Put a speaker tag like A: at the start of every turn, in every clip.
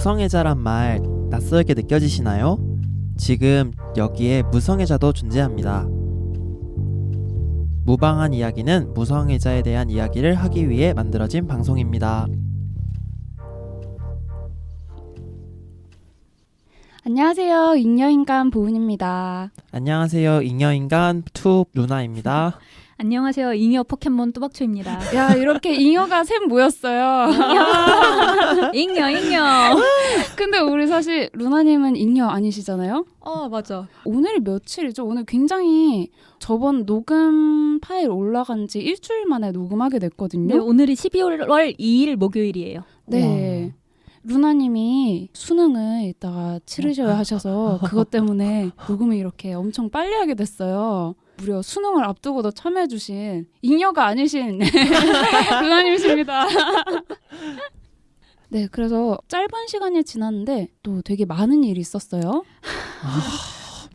A: 무성애자란 말 낯설게 느껴지시나요? 지금 여기에 무성애자도 존재합니다. 무방한 이야기는 무성애자에 대한 이야기를 하기 위해 만들어진 방송입니다.
B: 안녕하세요. 잉여인간 보은입니다.
A: 안녕하세요. 잉여인간 투 루나입니다.
C: 안녕하세요. 잉여 포켓몬 뚜벅초입니다.
B: 야, 이렇게 잉여가 셋 모였어요.
C: 잉여.
B: 근데 우리 사실 루나님은 잉여 아니시잖아요?
C: 맞아.
B: 오늘이 며칠이죠? 오늘 굉장히 저번 녹음 파일 올라간 지 일주일 만에 녹음하게 됐거든요.
C: 네, 오늘이 12월 2일 목요일이에요.
B: 네. 루나님이 수능을 이따가 치르셔야 하셔서 그것 때문에 녹음을 이렇게 엄청 빨리 하게 됐어요. 무려 수능을 앞두고도 참여해주신 잉여가 아니신 루나님이십니다. 네, 그래서 짧은 시간이 지났는데 또 되게 많은 일이 있었어요.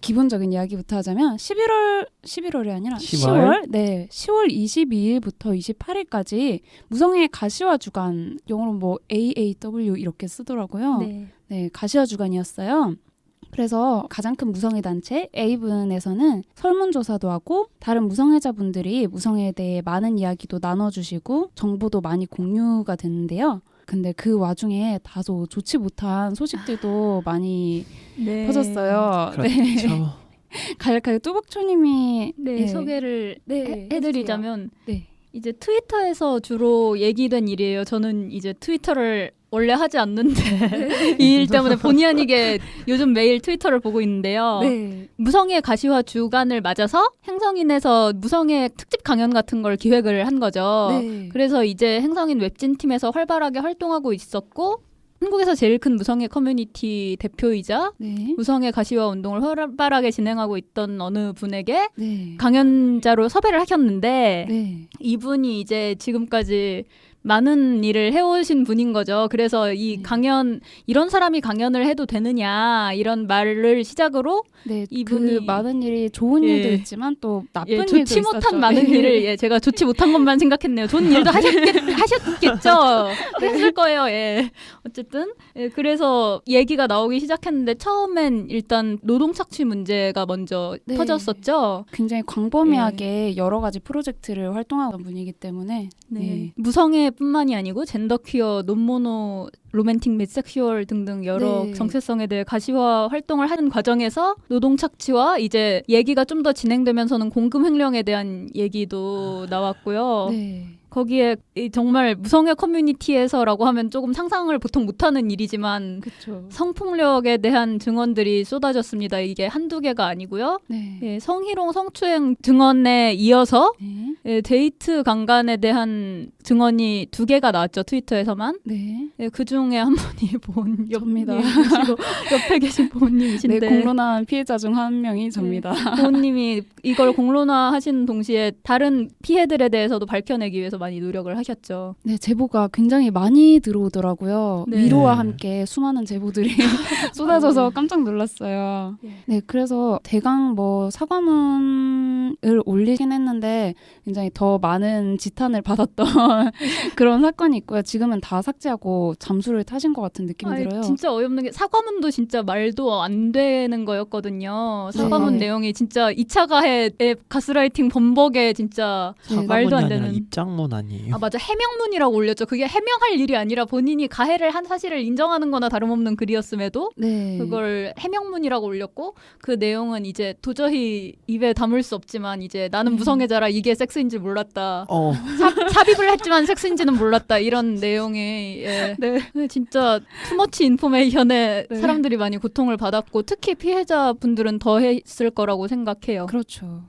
B: 기본적인 이야기부터 하자면 11월이 아니라 10월? 네, 10월 22일부터 28일까지 무성애 가시화 주간, 영어로 뭐 AAW 이렇게 쓰더라고요. 네, 가시화 주간이었어요. 그래서 가장 큰 무성애 단체 에이븐에서는 설문조사도 하고 다른 무성애자분들이 무성애에 대해 많은 이야기도 나눠주시고 정보도 많이 공유가 됐는데요. 근데 그 와중에 다소 좋지 못한 소식들도 많이 퍼졌어요.
A: 그렇죠.
B: 네. 간략하게 뚜벅초님이
C: 소개를 해드리자면
B: 네.
C: 이제 트위터에서 주로 얘기된 일이에요. 저는 이제 트위터를 원래 하지 않는데 이 일 때문에 본의 아니게 요즘 매일 트위터를 보고 있는데요.
B: 네.
C: 무성애 가시화 주간을 맞아서 행성인에서 무성애 특집 강연 같은 걸 기획을 한 거죠.
B: 네.
C: 그래서 이제 행성인 웹진팀에서 활발하게 활동하고 있었고 한국에서 제일 큰 무성애 커뮤니티 대표이자
B: 네.
C: 무성애 가시화 운동을 활발하게 진행하고 있던 어느 분에게
B: 네.
C: 강연자로 섭외를 하셨는데
B: 네.
C: 이분이 이제 지금까지 많은 일을 해오신 분인 거죠. 그래서 이 강연, 이런 사람이 강연을 해도 되느냐 이런 말을 시작으로
B: 네,
C: 이분이
B: 그 많은 일이 좋은 일도 있지만 또 나쁜 일도
C: 좋지
B: 있었죠.
C: 못한 많은 일을 제가 좋지 못한 것만 생각했네요. 좋은 일도 하셨겠죠. 했을 거예요. 어쨌든 그래서 얘기가 나오기 시작했는데 처음엔 일단 노동 착취 문제가 먼저 터졌었죠.
B: 굉장히 광범위하게 여러 가지 프로젝트를 활동하던 분이기 때문에
C: 무성애뿐만이 아니고 젠더 퀴어, 논모노, 로맨틱 및 섹슈얼 등등 여러 정체성에 대해 가시화 활동을 하는 과정에서 노동 착취와 이제 얘기가 좀 더 진행되면서는 공금 횡령에 대한 얘기도 나왔고요. 거기에 정말 무성애 커뮤니티에서라고 하면 조금 상상을 보통 못하는 일이지만 성폭력에 대한 증언들이 쏟아졌습니다. 이게 한두 개가 아니고요. 성희롱, 성추행 증언에 이어서 데이트 강간에 대한 증언이 2개가 나왔죠. 트위터에서만. 그중에 한 분이 보은입니다. 옆에 계신 보은님이신데
B: 공론화한 피해자 중 한 명이 접니다.
C: 보은님이 이걸 공론화 하시는 동시에 다른 피해들에 대해서도 밝혀내기 위해서 많이 노력을 하셨죠.
B: 네, 제보가 굉장히 많이 들어오더라고요. 위로와 함께 수많은 제보들이 쏟아져서 깜짝 놀랐어요. 네, 그래서 대강 뭐 사과문을 올리긴 했는데 굉장히 더 많은 지탄을 받았던 그런 사건이 있고요. 지금은 다 삭제하고 잠수를 타신 것 같은 느낌이 들어요.
C: 진짜 어이없는 게 사과문도 진짜 말도 안 되는 거였거든요. 사과문 내용이 진짜 2차 가해의 가스라이팅 범벅에 진짜 말도 안 되는
A: 입장문 아니에요?
C: 맞아. 해명문이라고 올렸죠. 그게 해명할 일이 아니라 본인이 가해를 한 사실을 인정하는 거나 다름없는 글이었음에도 그걸 해명문이라고 올렸고 그 내용은 이제 도저히 입에 담을 수 없지만 이제 나는 무성애자라 이게 섹스인지 몰랐다. 삽입을 했지만 섹스인지는 몰랐다. 이런 내용이 진짜 투머치 인포메이션에 사람들이 많이 고통을 받았고 특히 피해자분들은 더 했을 거라고 생각해요.
B: 그렇죠.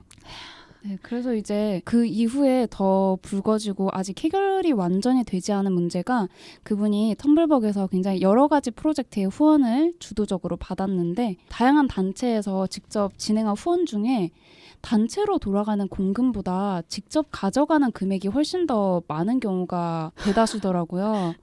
B: 네, 그래서 이제 그 이후에 더 불거지고 아직 해결이 완전히 되지 않은 문제가 그분이 텀블벅에서 굉장히 여러 가지 프로젝트의 후원을 주도적으로 받았는데 다양한 단체에서 직접 진행한 후원 중에 단체로 돌아가는 공금보다 직접 가져가는 금액이 훨씬 더 많은 경우가 대다수더라고요.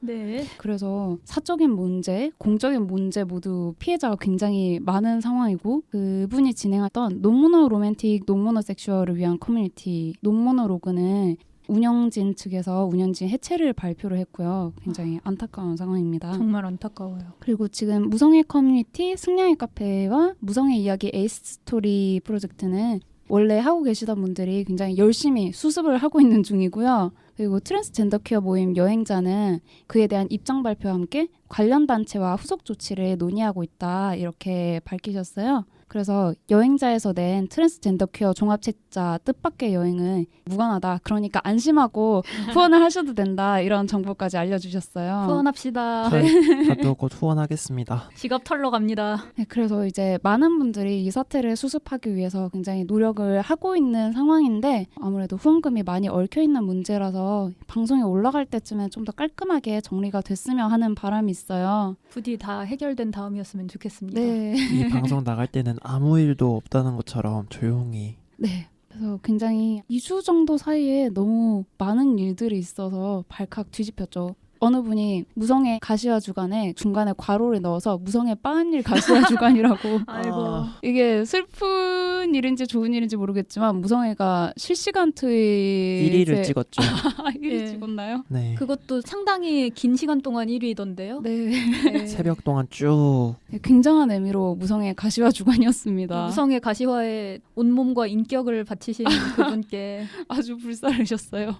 B: 그래서 사적인 문제, 공적인 문제 모두 피해자가 굉장히 많은 상황이고 그분이 진행했던 논모노 로맨틱, 논모노 섹슈얼을 위한 커뮤니티 논모노 로그는 운영진 측에서 운영진 해체를 발표를 했고요. 굉장히 안타까운 상황입니다.
C: 정말 안타까워요.
B: 그리고 지금 무성의 커뮤니티 승냥이 카페와 무성의 이야기 에이스 스토리 프로젝트는 원래 하고 계시던 분들이 굉장히 열심히 수습을 하고 있는 중이고요. 그리고 트랜스젠더 퀴어 모임 여행자는 그에 대한 입장 발표와 함께 관련 단체와 후속 조치를 논의하고 있다 이렇게 밝히셨어요. 그래서 여행자에서 낸 트랜스젠더 퀴어 종합책자 뜻밖의 여행은 무관하다. 그러니까 안심하고 후원을 하셔도 된다. 이런 정보까지 알려주셨어요.
C: 후원합시다.
A: 저도 곧 후원하겠습니다.
C: 지갑 털러 갑니다.
B: 네, 그래서 이제 많은 분들이 이 사태를 수습하기 위해서 굉장히 노력을 하고 있는 상황인데 아무래도 후원금이 많이 얽혀있는 문제라서 방송에 올라갈 때쯤에 좀 더 깔끔하게 정리가 됐으면 하는 바람이 있어요.
C: 부디 다 해결된 다음이었으면 좋겠습니다.
B: 네.
A: 이 방송 나갈 때는 아무 일도 없다는 것처럼 조용히.
B: 네. 그래서 굉장히 2주 정도 사이에 너무 많은 일들이 있어서 발칵 뒤집혔죠. 어느 분이 무성의 가시화 주간에 중간에 괄호를 넣어서 무성의 빠은일 가시화 주간이라고.
C: 아이고.
B: 이게 슬픈 일인지 좋은 일인지 모르겠지만 무성애가 실시간 트윗에
A: 1위를 찍었죠.
B: 1위
C: 예.
B: 찍었나요?
A: 네.
C: 그것도 상당히 긴 시간 동안 1위던데요.
B: 네.
C: 네.
A: 새벽 동안 쭉.
B: 굉장한 의미로 무성의 가시화 주간이었습니다.
C: 무성의 가시화에 온몸과 인격을 바치신 그분께
B: 아주 불사르셨어요.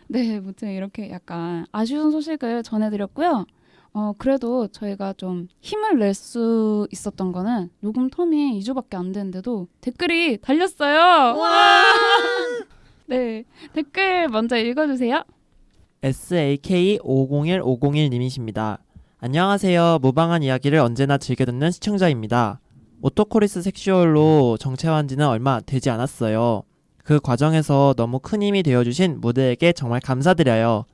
B: 네, 무튼 이렇게 약간 아쉬운 소식을 전해드렸고요. 그래도 저희가 좀 힘을 낼 수 있었던 거는 녹음 텀이 2주밖에 안 됐는데도 댓글이 달렸어요. 네, 댓글 먼저 읽어주세요.
A: SAK501501님이십니다. 안녕하세요. 무방한 이야기를 언제나 즐겨 듣는 시청자입니다. 오토코리스 섹슈얼로 정체화한 지는 얼마 되지 않았어요. 그 과정에서 너무 큰 힘이 되어주신 무대에게 정말 감사드려요.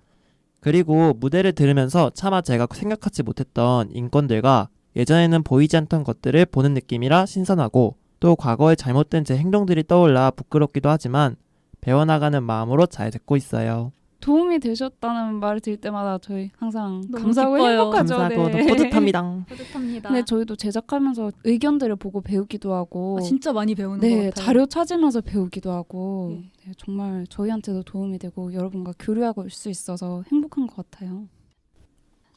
A: 그리고 무대를 들으면서 차마 제가 생각하지 못했던 인권들과 예전에는 보이지 않던 것들을 보는 느낌이라 신선하고 또 과거의 잘못된 제 행동들이 떠올라 부끄럽기도 하지만 배워나가는 마음으로 잘 듣고 있어요.
B: 도움이 되셨다는 말을 들을 때마다 저희 항상
C: 너무
B: 감사하고
C: 기뻐요.
B: 행복하죠.
A: 감사하고
B: 네.
A: 뿌듯합니다.
C: 뿌듯합니다.
B: 근데 저희도 제작하면서 의견들을 보고 배우기도 하고
C: 진짜 많이 배우는 것
B: 네,
C: 같아요.
B: 자료 찾으면서 배우기도 하고
C: 네.
B: 네, 정말 저희한테도 도움이 되고 여러분과 교류하고 올 수 있어서 행복한 것 같아요.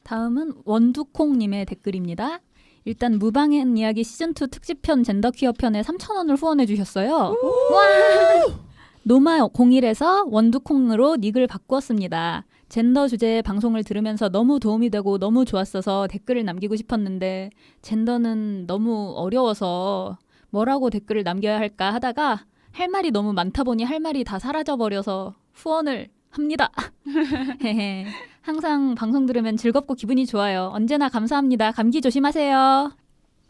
C: 다음은 원두콩님의 댓글입니다. 일단 무방한 이야기 시즌2 특집편 젠더 퀴어 편에 3,000원을 후원해 주셨어요. 와! 노마01에서 원두콩으로 닉을 바꾸었습니다. 젠더 주제의 방송을 들으면서 너무 도움이 되고 너무 좋았어서 댓글을 남기고 싶었는데 젠더는 너무 어려워서 뭐라고 댓글을 남겨야 할까 하다가 할 말이 너무 많다 보니 할 말이 다 사라져버려서 후원을 합니다. 항상 방송 들으면 즐겁고 기분이 좋아요. 언제나 감사합니다. 감기 조심하세요.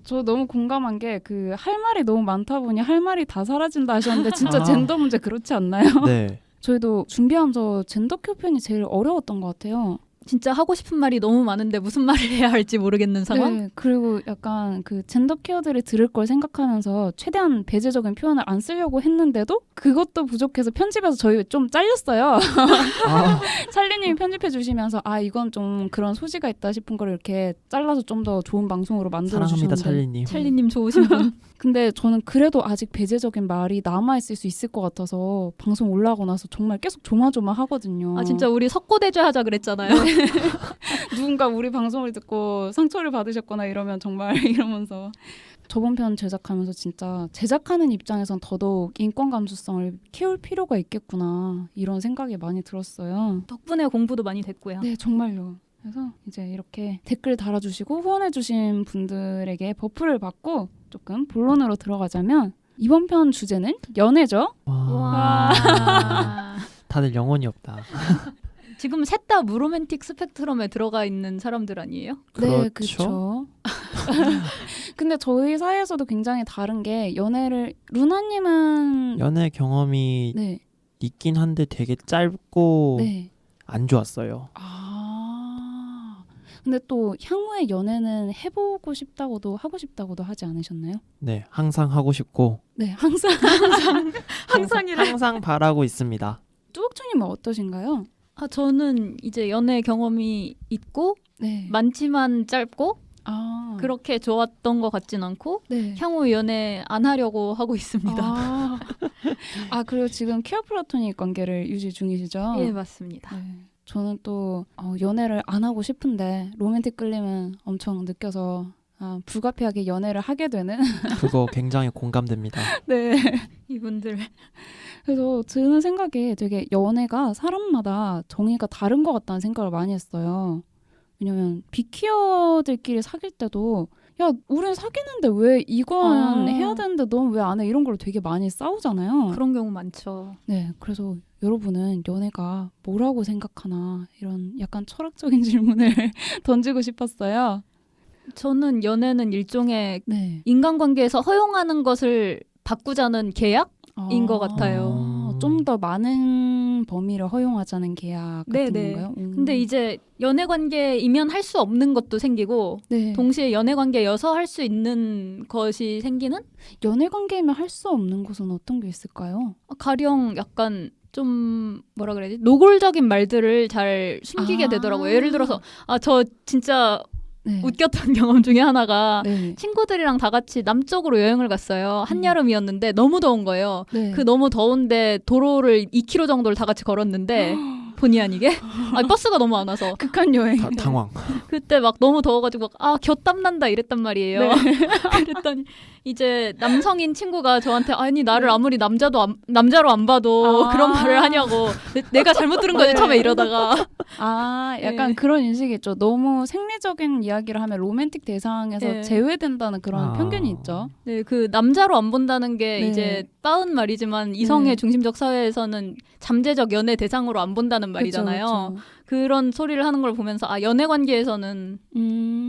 B: 저 너무 공감한 게 그 할 말이 너무 많다 보니 할 말이 다 사라진다 하셨는데 진짜
A: 아.
B: 젠더 문제 그렇지 않나요?
A: 네.
B: 저희도 준비하면서 젠더 큐어 편이 제일 어려웠던 것 같아요.
C: 진짜 하고 싶은 말이 너무 많은데 무슨 말을 해야 할지 모르겠는 상황?
B: 네, 그리고 약간 그 젠더 케어들이 들을 걸 생각하면서 최대한 배제적인 표현을 안 쓰려고 했는데도 그것도 부족해서 편집에서 저희 좀 잘렸어요.
A: 아,
B: 찰리님이 편집해 주시면서 아 이건 좀 그런 소지가 있다 싶은 걸 이렇게 잘라서 좀 더 좋은 방송으로 만들어
A: 사랑합니다,
B: 주셨는데
A: 찰리님.
C: 찰리님 좋으신 분.
B: 근데 저는 그래도 아직 배제적인 말이 남아있을 수 있을 것 같아서 방송 올라오고 나서 정말 계속 조마조마하거든요.
C: 아 진짜 우리 석고대죄 하자 그랬잖아요.
B: 누군가 우리 방송을 듣고 상처를 받으셨거나 이러면 정말 이러면서 저번 편 제작하면서 진짜 제작하는 입장에선 더더욱 인권 감수성을 키울 필요가 있겠구나 이런 생각이 많이 들었어요.
C: 덕분에 공부도 많이 됐고요.
B: 네, 정말요. 그래서 이제 이렇게 댓글 달아주시고 후원해주신 분들에게 버프를 받고 조금 본론으로 들어가자면 이번 편 주제는 연애죠.
A: 와,
C: 와.
A: 다들 영혼이 없다.
C: 지금 셋 다 무로맨틱 스펙트럼에 들어가 있는 사람들 아니에요?
B: 네,
A: 그렇죠.
B: 그렇죠. 근데 저희 사이에서도 굉장히 다른 게 연애를 루나님은
A: 연애 경험이
B: 네,
A: 있긴 한데 되게 짧고
B: 네.
A: 안 좋았어요.
B: 근데 또 향후에 연애는 해보고 싶다고도 하고 싶다고도 하지 않으셨나요?
A: 네, 항상 하고 싶고
B: 네, 항상.
A: 항상 바라고 있습니다.
B: 뚜벅주님은 어떠신가요?
C: 아 저는 이제 연애 경험이 있고
B: 네.
C: 많지만 짧고
B: 아,
C: 그렇게 좋았던 것 같진 않고
B: 네.
C: 향후 연애 안 하려고 하고 있습니다.
B: 아, 아 그리고 지금 퀴어 플라토닉 관계를 유지 중이시죠?
C: 예, 맞습니다.
B: 네. 저는 또 연애를 안 하고 싶은데 로맨틱 끌림은 엄청 느껴서 불가피하게 연애를 하게 되는.
A: 그거 굉장히 공감됩니다.
B: 네.
C: 이분들
B: 그래서 드는 생각이 되게 연애가 사람마다 정의가 다른 것 같다는 생각을 많이 했어요. 왜냐면 비퀴어들끼리 사귈 때도 야 우린 사귀는데 왜 이건 해야 되는데 넌 왜 안 해? 이런 걸로 되게 많이 싸우잖아요.
C: 그런 경우 많죠.
B: 네, 그래서 여러분은 연애가 뭐라고 생각하나 이런 약간 철학적인 질문을 던지고 싶었어요.
C: 저는 연애는 일종의
B: 네.
C: 인간관계에서 허용하는 것을 바꾸자는 계약인 것 같아요.
B: 좀 더 많은 범위를 허용하자는 계약 같은
C: 네네.
B: 건가요?
C: 근데 이제 연애 관계이면 할 수 없는 것도 생기고
B: 네.
C: 동시에 연애 관계여서 할 수 있는 것이 생기는
B: 연애 관계이면 할 수 없는 것은 어떤 게 있을까요?
C: 가령 약간 좀 뭐라 그래야지 노골적인 말들을 잘 숨기게 되더라고요. 예를 들어서 저 진짜
B: 네.
C: 웃겼던 경험 중에 하나가
B: 네.
C: 친구들이랑 다 같이 남쪽으로 여행을 갔어요. 한여름이었는데 너무 더운 거예요.
B: 네.
C: 그 너무 더운데 도로를 2km 정도를 다 같이 걸었는데 본의 아니게 버스가 너무 안 와서
B: 극한 여행.
A: 당황.
C: 그때 막 너무 더워가지고 겨땀 난다 이랬단 말이에요.
B: 네.
C: 그랬더니 이제 남성인 친구가 저한테 아니 나를 아무리 남자로 안 봐도 그런 말을 하냐고 내가 잘못 들은 거지 처음에 이러다가
B: 약간
C: 네.
B: 그런 인식이 있죠. 너무 생리적인 이야기를 하면 로맨틱 대상에서
C: 네.
B: 제외된다는 그런 편견이 있죠.
C: 네, 그 남자로 안 본다는 게
B: 네.
C: 이제 빠은 말이지만 이성의
B: 네.
C: 중심적 사회에서는 잠재적 연애 대상으로 안 본다는 말이잖아요.
B: 그쵸.
C: 그런 소리를 하는 걸 보면서 연애 관계에서는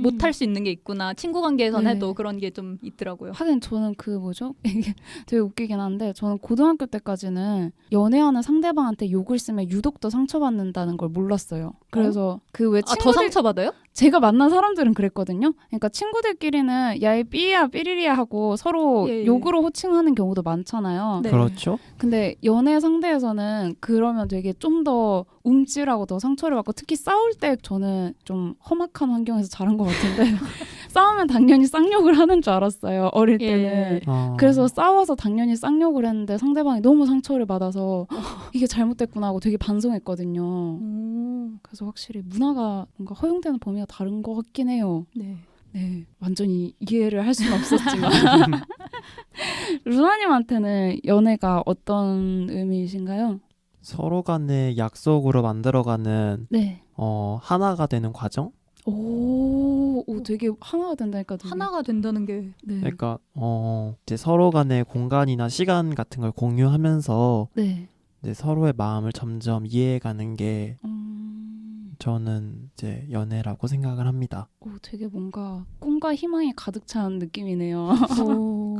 C: 못할 수 있는 게 있구나. 친구 관계에선
B: 네.
C: 해도 그런 게 좀 있더라고요.
B: 하긴 저는 이게 되게 웃기긴 한데 저는 고등학교 때까지는 연애하는 상대방한테 욕을 쓰면 유독 더 상처받는다는 걸 몰랐어요. 그래서 그 왜
C: 더
B: 친구들
C: 상처받아요?
B: 제가 만난 사람들은 그랬거든요. 그러니까 친구들끼리는 야이 삐야 삐리리야 하고 서로
C: 예.
B: 욕으로 호칭하는 경우도 많잖아요.
C: 네.
A: 그렇죠.
B: 근데 연애 상대에서는 그러면 되게 좀 더 움찔하고 더 상처를 받고 특히 싸울 때 저는 좀 험악한 환경에서 자란 것 같은데 싸우면 당연히 쌍욕을 하는 줄 알았어요. 어릴
C: 예.
B: 때는.
A: 어.
B: 그래서 싸워서 당연히 쌍욕을 했는데 상대방이 너무 상처를 받아서 이게 잘못됐구나 하고 되게 반성했거든요. 그래서 확실히 문화가 뭔가 허용되는 범위가 다른 것 같긴 해요.
C: 네.
B: 네, 완전히 이해를 할 수는 없었지만 루나님한테는 연애가 어떤 의미이신가요?
A: 서로 간의 약속으로 만들어가는
B: 네.
A: 하나가 되는 과정?
B: 오, 되게 하나가 된다니까. 되게.
C: 하나가 된다는 게
B: 네.
A: 그러니까 이제 서로 간의 공간이나 시간 같은 걸 공유하면서
B: 네.
A: 이제 서로의 마음을 점점 이해해가는 게 저는 이제 연애라고 생각을 합니다.
B: 되게 뭔가 꿈과 희망이 가득 찬 느낌이네요.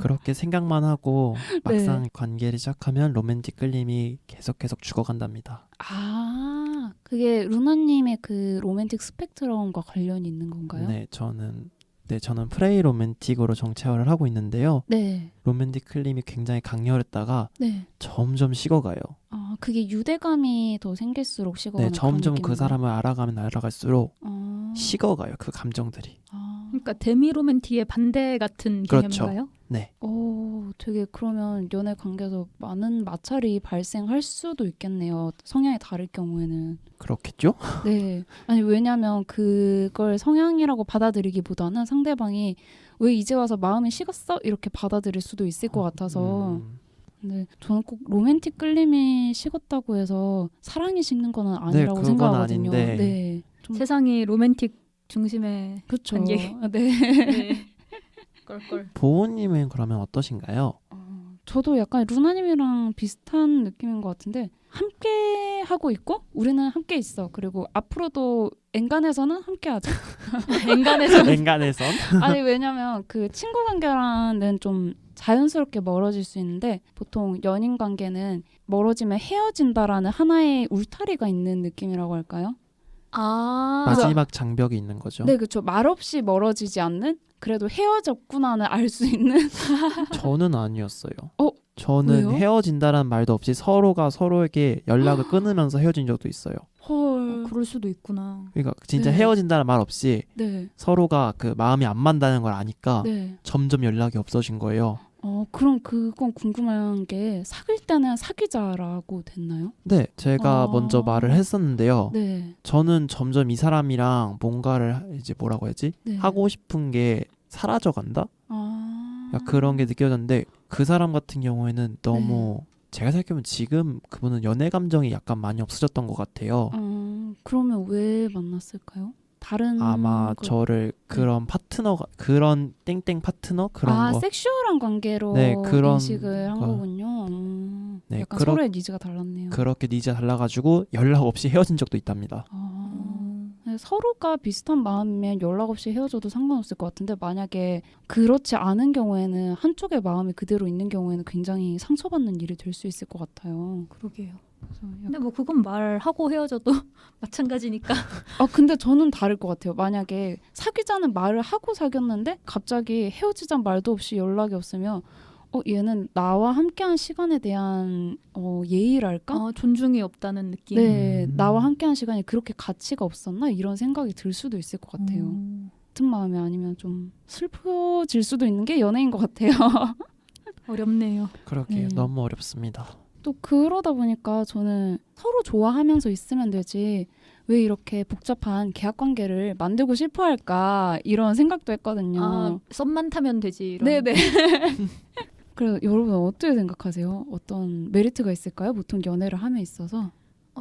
A: 그렇게 생각만 하고
B: 네.
A: 막상 관계를 시작하면 로맨틱 끌림이 계속 죽어간답니다.
B: 그게 루나님의 그 로맨틱 스펙트럼과 관련이 있는 건가요?
A: 네, 저는 프레이 로맨틱으로 정체화를 하고 있는데요.
B: 네.
A: 로맨틱 끌림이 굉장히 강렬했다가
B: 네.
A: 점점 식어가요.
B: 그게 유대감이 더 생길수록 식어가는
A: 네, 점점
B: 그런
A: 그 사람을 알아가면 알아갈수록
B: 느낌인가요?
A: 식어가요. 그 감정들이.
C: 그러니까 데미로맨틱의 반대 같은
A: 그렇죠.
C: 개념인가요?
A: 네.
B: 되게 그러면 연애 관계에서 많은 마찰이 발생할 수도 있겠네요. 성향이 다를 경우에는.
A: 그렇겠죠?
B: 네. 아니 왜냐면 그걸 성향이라고 받아들이기보다는 상대방이 왜 이제 와서 마음이 식었어? 이렇게 받아들일 수도 있을 것 같아서. 근데 저는 꼭 로맨틱 끌림이 식었다고 해서 사랑이 식는 건 아니라고
A: 그건
B: 생각하거든요.
A: 아닌데.
B: 네. 좀
C: 세상이 로맨틱 중심의
B: 그렇죠.
C: 관계.
B: 네.
C: 네. 껄껄.
A: 보호님은 그러면 어떠신가요?
B: 저도 약간 루나님이랑 비슷한 느낌인 것 같은데 함께 하고 있고 우리는 함께 있어. 그리고 앞으로도 엔간해서는 함께 하자.
A: 엔간에선?
B: 아니 왜냐면 그 친구 관계랑은 좀 자연스럽게 멀어질 수 있는데 보통 연인 관계는 멀어지면 헤어진다라는 하나의 울타리가 있는 느낌이라고 할까요?
A: 마지막 장벽이 있는 거죠.
B: 네, 그렇죠. 말없이 멀어지지 않는 그래도 헤어졌구나는 알 수 있는.
A: 저는 아니었어요.
B: 왜요?
A: 저는 헤어진다라는 말도 없이 서로가 서로에게 연락을 끊으면서 헤어진 적도 있어요.
B: 헐.
C: 그럴 수도 있구나.
A: 그러니까 진짜
B: 네.
A: 헤어진다는 말 없이
B: 네.
A: 서로가 그 마음이 안 맞다는 걸 아니까
B: 네.
A: 점점 연락이 없어진 거예요.
B: 그럼 그건 궁금한 게 사귈 때는 사귀자라고 됐나요?
A: 네, 제가 먼저 말을 했었는데요.
B: 네.
A: 저는 점점 이 사람이랑 뭔가를 이제 뭐라고 해야지?
B: 네.
A: 하고 싶은 게 사라져간다? 약간 그런 게 느껴졌는데 그 사람 같은 경우에는 너무 제가 생각해보면 지금 그분은 연애 감정이 약간 많이 없어졌던 것 같아요.
B: 그러면 왜 만났을까요? 다른
A: 아마 저를 그런 파트너가 그런 땡땡 파트너 그런 거
B: 섹슈얼한 관계로
A: 네, 그런
B: 인식을 한
A: 거.
B: 거군요.
A: 네,
B: 약간 서로의 니즈가 달랐네요.
A: 그렇게 니즈가 달라가지고 연락 없이 헤어진 적도 있답니다.
B: 네, 서로가 비슷한 마음이면 연락 없이 헤어져도 상관없을 것 같은데 만약에 그렇지 않은 경우에는 한쪽의 마음이 그대로 있는 경우에는 굉장히 상처받는 일이 될 수 있을 것 같아요.
C: 그러게요.
B: 그래서
C: 근데 뭐 그건 말하고 헤어져도 마찬가지니까.
B: 근데 저는 다를 것 같아요. 만약에 사귀자는 말을 하고 사귀었는데 갑자기 헤어지자는 말도 없이 연락이 없으면 얘는 나와 함께한 시간에 대한 예의랄까?
C: 존중이 없다는 느낌.
B: 네, 나와 함께한 시간이 그렇게 가치가 없었나? 이런 생각이 들 수도 있을 것 같아요. 같은 마음이 아니면 좀 슬퍼질 수도 있는 게 연애인 것 같아요.
C: 어렵네요.
A: 그렇게 너무 어렵습니다.
B: 또 그러다 보니까 저는 서로 좋아하면서 있으면 되지 왜 이렇게 복잡한 계약 관계를 만들고 싶어 할까 이런 생각도 했거든요.
C: 썸만 타면 되지. 이런.
B: 네네. 그래서 여러분 어떻게 생각하세요? 어떤 메리트가 있을까요? 보통 연애를 함에 있어서.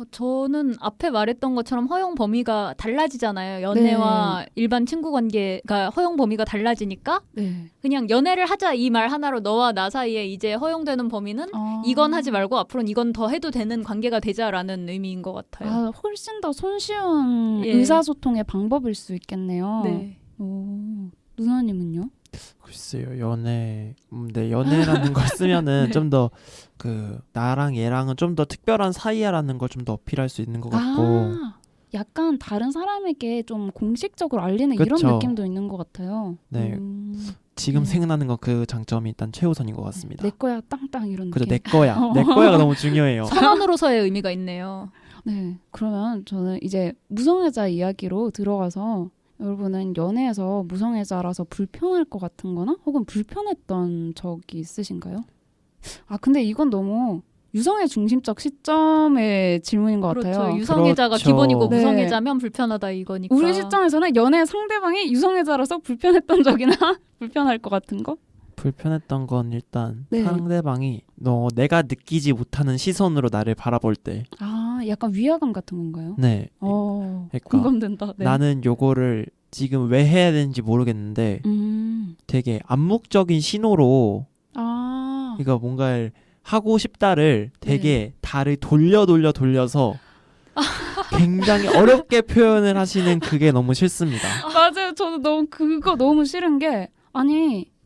C: 저는 앞에 말했던 것처럼 허용 범위가 달라지잖아요. 연애와 일반 친구 관계가 허용 범위가 달라지니까
B: 네.
C: 그냥 연애를 하자 이 말 하나로 너와 나 사이에 이제 허용되는 범위는 이건 하지 말고 앞으로는 이건 더 해도 되는 관계가 되자라는 의미인 것 같아요.
B: 훨씬 더 손쉬운
C: 예.
B: 의사소통의 방법일 수 있겠네요.
C: 네.
B: 누나님은요?
A: 글쎄요, 연애라는 걸 쓰면은 좀 더 나랑 얘랑은 좀 더 특별한 사이야라는 걸 좀 더 어필할 수 있는 것 같고.
B: 약간 다른 사람에게 좀 공식적으로 알리는
A: 그쵸.
B: 이런 느낌도 있는 것 같아요.
A: 네, 지금
B: 네.
A: 생각나는 건 그 장점이 일단 최우선인 것 같습니다.
B: 내 거야 땅땅 이런
A: 그죠,
B: 느낌.
A: 내 거야. 내 거야가 너무 중요해요.
C: 선언으로서의 의미가 있네요.
B: 네, 그러면 저는 이제 무성애자 이야기로 들어가서 여러분은 연애에서 무성애자라서 불편할 것 같은 거나 혹은 불편했던 적이 있으신가요? 근데 이건 너무 유성애 중심적 시점의 질문인 것 같아요.
C: 그렇죠. 유성애자가
A: 그렇죠.
C: 기본이고
B: 네.
C: 무성애자면 불편하다 이거니까.
B: 우리 시점에서는 연애 상대방이 유성애자라서 불편했던 적이나 불편할 것 같은 거?
A: 불편했던 건 일단
B: 네.
A: 상대방이 내가 느끼지 못하는 시선으로 나를 바라볼 때.
B: 약간 위화감 같은 건가요?
A: 네. 그러니까
B: 공감된다. 네.
A: 나는 요거를 지금 왜 해야 되는지 모르겠는데 되게 암묵적인 신호로 그러니까 뭔가를 하고 싶다를 되게 달을 돌려서 굉장히 어렵게 표현을 하시는 그게 너무 싫습니다.
B: 맞아요. 저도 그거 너무 싫은 게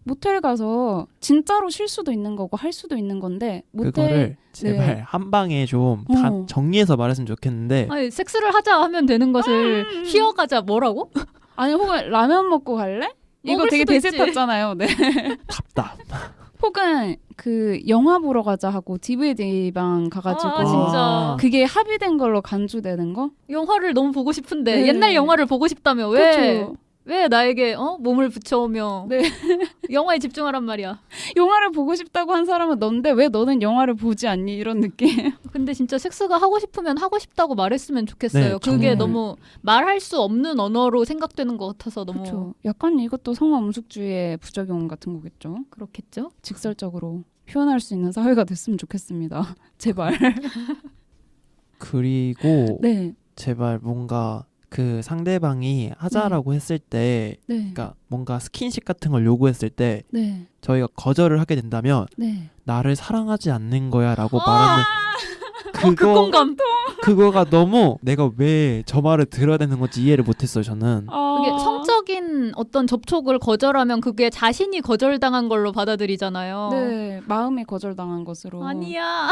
B: 모텔 가서 진짜로 쉴 수도 있는 거고 할 수도 있는 건데
A: 그거를 제발 한 방에 좀 다 정리해서 말했으면 좋겠는데.
C: 아니 섹스를 하자 하면 되는 것을 쉬어가자 뭐라고?
B: 혹은 라면 먹고 갈래? 이거
C: 먹을
B: 되게
C: 수도
B: 대세
C: 있지.
B: 탔잖아요. 네.
A: 답답.
B: 혹은 영화 보러 가자 하고 DVD방 가가지고
C: 진짜
B: 그게 합의된 걸로 간주되는 거?
C: 영화를 너무 보고 싶은데
B: 네.
C: 옛날 영화를 보고 싶다며
B: 그쵸?
C: 왜 나에게 몸을 붙여오며
B: 네.
C: 영화에 집중하란 말이야.
B: 영화를 보고 싶다고 한 사람은 넌데 왜 너는 영화를 보지 않니? 이런 느낌.
C: 근데 진짜 섹스가 하고 싶으면 하고 싶다고 말했으면 좋겠어요.
A: 네,
C: 그게
B: 정말.
C: 너무 말할 수 없는 언어로 생각되는 것 같아서 너무
B: 그렇죠. 약간 이것도 성엄숙주의 부작용 같은 거겠죠.
C: 그렇겠죠?
B: 직설적으로 표현할 수 있는 사회가 됐으면 좋겠습니다. 제발.
A: 그리고
B: 네.
A: 제발 뭔가 그 상대방이 하자라고 했을 때
B: 네.
A: 그러니까 뭔가 스킨십 같은 걸 요구했을 때
B: 네.
A: 저희가 거절을 하게 된다면
B: 네.
A: 나를 사랑하지 않는 거야라고 말하는
C: 극공감.
A: 그거가 너무 내가 왜 저 말을 들어야 되는 건지 이해를 못했어요. 저는
C: 그게 성적인 어떤 접촉을 거절하면 그게 자신이 거절당한 걸로 받아들이잖아요.
B: 네. 마음이 거절당한 것으로.
C: 아니야.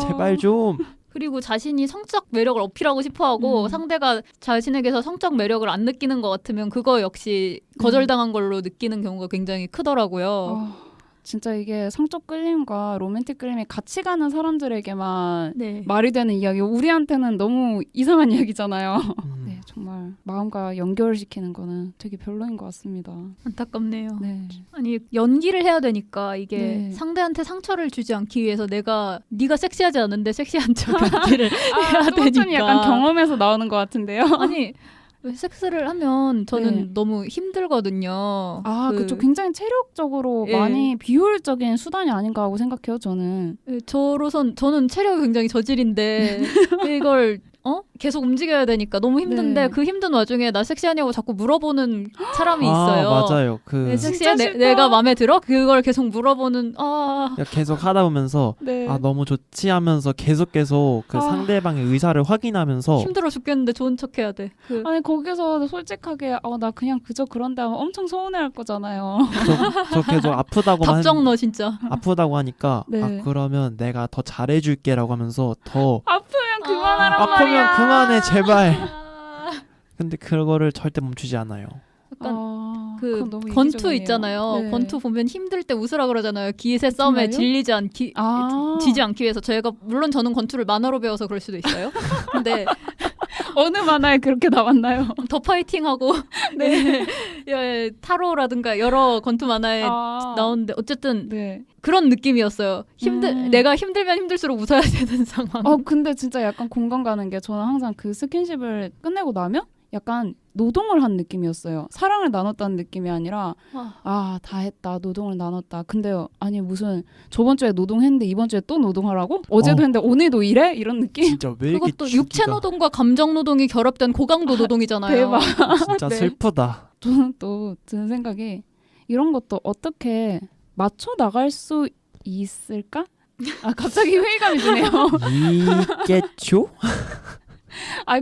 A: 제발 좀
C: 그리고 자신이 성적 매력을 어필하고 싶어하고 상대가 자신에게서 성적 매력을 안 느끼는 것 같으면 그거 역시 거절당한 걸로 느끼는 경우가 굉장히 크더라고요.
B: 진짜 이게 성적 끌림과 로맨틱 끌림이 같이 가는 사람들에게만
C: 네.
B: 말이 되는 이야기. 우리한테는 너무 이상한 이야기잖아요.
A: 음,
B: 네, 정말 마음과 연결시키는 거는 되게 별로인 것 같습니다.
C: 안타깝네요.
B: 네.
C: 아니 연기를 해야 되니까 이게
B: 네.
C: 상대한테 상처를 주지 않기 위해서 네가 섹시하지 않은데 섹시한 척 연기를 해야
B: 뚜벅촌이
C: 되니까.
B: 약간 경험에서 나오는 것 같은데요.
C: 아니 섹스를 하면 저는
B: 네.
C: 너무 힘들거든요.
B: 그쵸. 굉장히 체력적으로
C: 예.
B: 많이 비효율적인 수단이 아닌가 하고 생각해요, 저는.
C: 저는 체력이 굉장히 저질인데 이걸 계속 움직여야 되니까 너무 힘든데
B: 네.
C: 그 힘든 와중에 나 섹시하냐고 자꾸 물어보는 사람이 있어요.
A: 맞아요.
C: 네,
B: 진짜
C: 섹시해?
B: 싫다.
C: 내가 마음에 들어? 그걸 계속 물어보는
A: 계속 하다 보면서
B: 네.
A: 너무 좋지 하면서 계속 그 상대방의 의사를 확인하면서
C: 힘들어 죽겠는데 좋은 척 해야 돼.
B: 아니 거기서 솔직하게 나 그냥 그저 그런데 하면 엄청 서운해할 거잖아요.
A: 저 계속
C: 답정 너 진짜.
A: 아프다고 하니까
B: 네.
A: 그러면 내가 더 잘해줄게라고 하면서 더
B: 아프면 그만하란
A: 아프면
B: 말이야.
A: 그만해 제발. 근데 그거를 절대 멈추지 않아요.
C: 약간
B: 그건 너무
C: 권투
B: 이기적이네요.
C: 있잖아요.
B: 네.
C: 권투 보면 힘들 때 웃으라 그러잖아요. 기세 싸움에
B: 정말요?
C: 지지 않기 위해서. 물론 저는 권투를 만화로 배워서 그럴 수도 있어요. 근데
B: 어느 만화에 그렇게 나왔나요?
C: 더 파이팅하고 네. 타로라든가 여러 권투 만화에 나오는데 어쨌든
B: 네.
C: 그런 느낌이었어요. 내가 힘들면 힘들수록 웃어야 되는 상황.
B: 근데 진짜 약간 공감 가는 게 저는 항상 그 스킨십을 끝내고 나면 약간 노동을 한 느낌이었어요. 사랑을 나눴다는 느낌이 아니라 다 했다. 노동을 나눴다. 근데요. 아니 무슨 저번 주에 노동했는데 이번 주에 또 노동하라고? 어제도 했는데 오늘도 이래? 이런 느낌?
A: 진짜 왜 이렇게
C: 그것도 육체 노동과 감정 노동이 결합된 고강도 노동이잖아요.
B: 대박.
A: 진짜
B: 네.
A: 슬프다.
B: 저는 또 드는 생각이 이런 것도 어떻게 맞춰 나갈 수 있을까? 갑자기 회의감이 드네요.
A: 있겠죠?